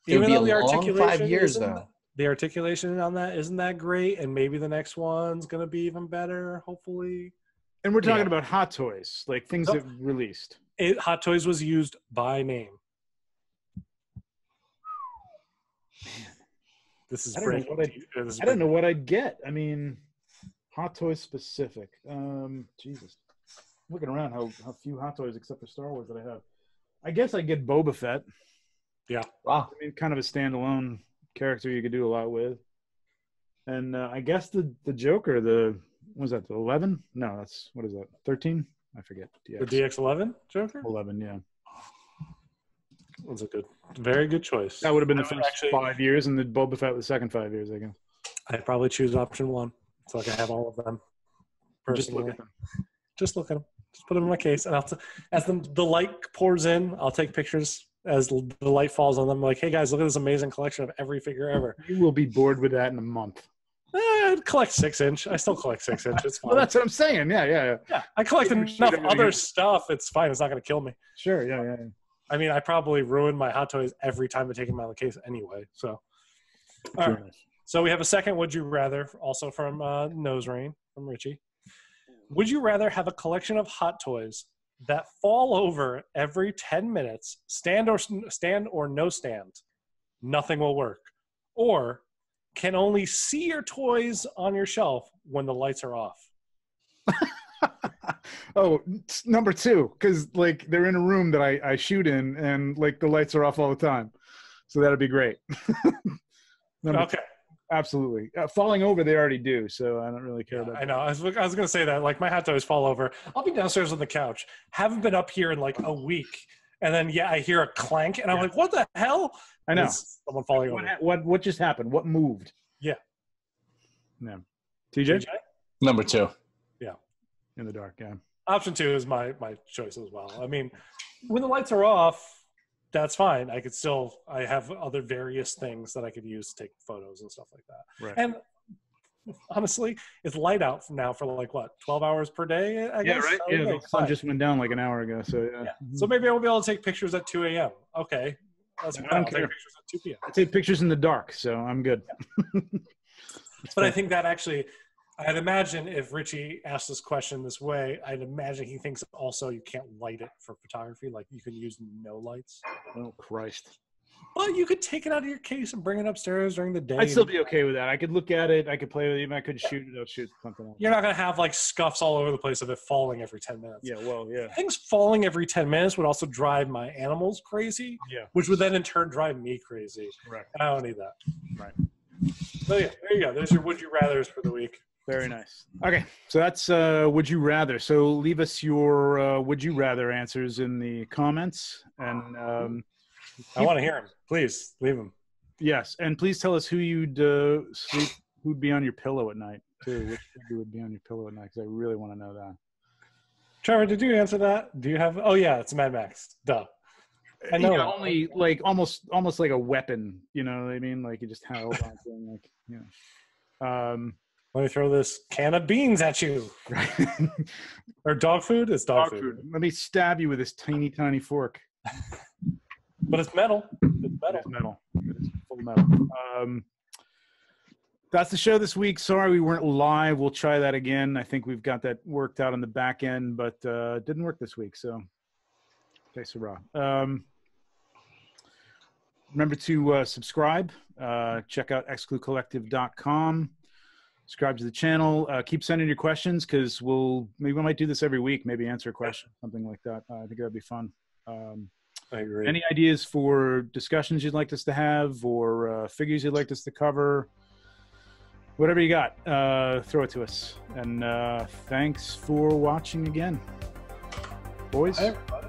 It would be a long 5 years though. The articulation on that isn't that great, and maybe the next one's gonna be even better, hopefully. And we're talking about Hot Toys, like things that released. Hot Toys was used by name. This is breaking. I don't know what I'd get. I mean, Hot Toys specific. Jesus. Looking around how few Hot Toys except for Star Wars that I have. I guess I get Boba Fett. Yeah. Wow. I mean, kind of a standalone character you could do a lot with. And I guess the Joker, what was that, the 11? No, what is that, 13? I forget. The DX11 Joker? 11, yeah. That's a very good choice. That would have been the first 5 years, and the Boba Fett was the second 5 years, I guess. I'd probably choose option one, so I can have all of them. Just look at them. Just look at them. Just put them in my case, and as the light pours in, I'll take pictures as the light falls on them. Like, hey guys, look at this amazing collection of every figure ever. You will be bored with that in a month. I'd collect 6-inch. I still collect 6-inch. It's fine. Well, that's what I'm saying. Yeah. I collect enough other stuff. It's fine. It's not going to kill me. Sure. Yeah. I mean, I probably ruin my Hot Toys every time I take them out of the case anyway. So, all right. So we have a second Would You Rather, also from Nose Rain, from Richie. Would you rather have a collection of Hot Toys that fall over every 10 minutes, stand or no stand, nothing will work, or can only see your toys on your shelf when the lights are off? Oh, number 2, because like they're in a room that I shoot in, and like the lights are off all the time, so that'd be great. Okay. Absolutely. Falling over, they already do, so I don't really care about that. I know. I was going to say that. Like, my hat always fall over. I'll be downstairs on the couch. Haven't been up here in like a week. And then, I hear a clank, and I'm like, what the hell? I know. It's someone falling over. What just happened? What moved? Yeah. Yeah. TJ? Number 2. Yeah. In the dark, yeah. Option 2 is my choice as well. I mean, when the lights are off, that's fine. I have other various things that I could use to take photos and stuff like that. Right. And honestly, it's light out now for like what, 12 hours per day, I guess? Right. Yeah, the sun just went down like an hour ago. So yeah. So maybe I won't be able to take pictures at 2 a.m. Okay. That's fine. I'll take pictures at 2 p.m. I take pictures in the dark, so I'm good. Yeah. But I think that actually, I'd imagine if Richie asked this question this way, I'd imagine he thinks also you can't light it for photography. Like, you can use no lights. Oh, Christ. But you could take it out of your case and bring it upstairs during the day. I'd still be okay with that. I could look at it. I could play with it. Even I could shoot it. I'll shoot something else. You're not going to have like scuffs all over the place of it falling every 10 minutes. Yeah, well, yeah. Things falling every 10 minutes would also drive my animals crazy. Yeah. Which would then in turn drive me crazy. Right. And I don't need that. Right. So yeah, there you go. There's your Would You Rathers for the week. Very nice. Okay, so that's Would You Rather. So leave us your Would You Rather answers in the comments. And I want to hear them. Please, leave them. Yes, and please tell us who you'd sleep, who'd be on your pillow at night, too. Which figure would be on your pillow at night, because I really want to know that. Trevor, did you answer that? Do you have? Oh yeah, it's Mad Max. Duh. I know. Yeah, only like almost like a weapon. You know what I mean? Like you just held on to him, like Let me throw this can of beans at you. Or dog food? It's dog food. Let me stab you with this tiny fork. But it's metal. It's metal. It's metal. It's full metal. That's the show this week. Sorry we weren't live. We'll try that again. I think we've got that worked out on the back end, but it didn't work this week. So, okay, so remember to subscribe. Check out exclucollective.com. Subscribe to the channel. Keep sending your questions, because maybe we might do this every week. Maybe answer a question, something like that. I think that'd be fun. I agree. Any ideas for discussions you'd like us to have, or figures you'd like us to cover? Whatever you got, throw it to us. And thanks for watching again, boys. Bye, everybody.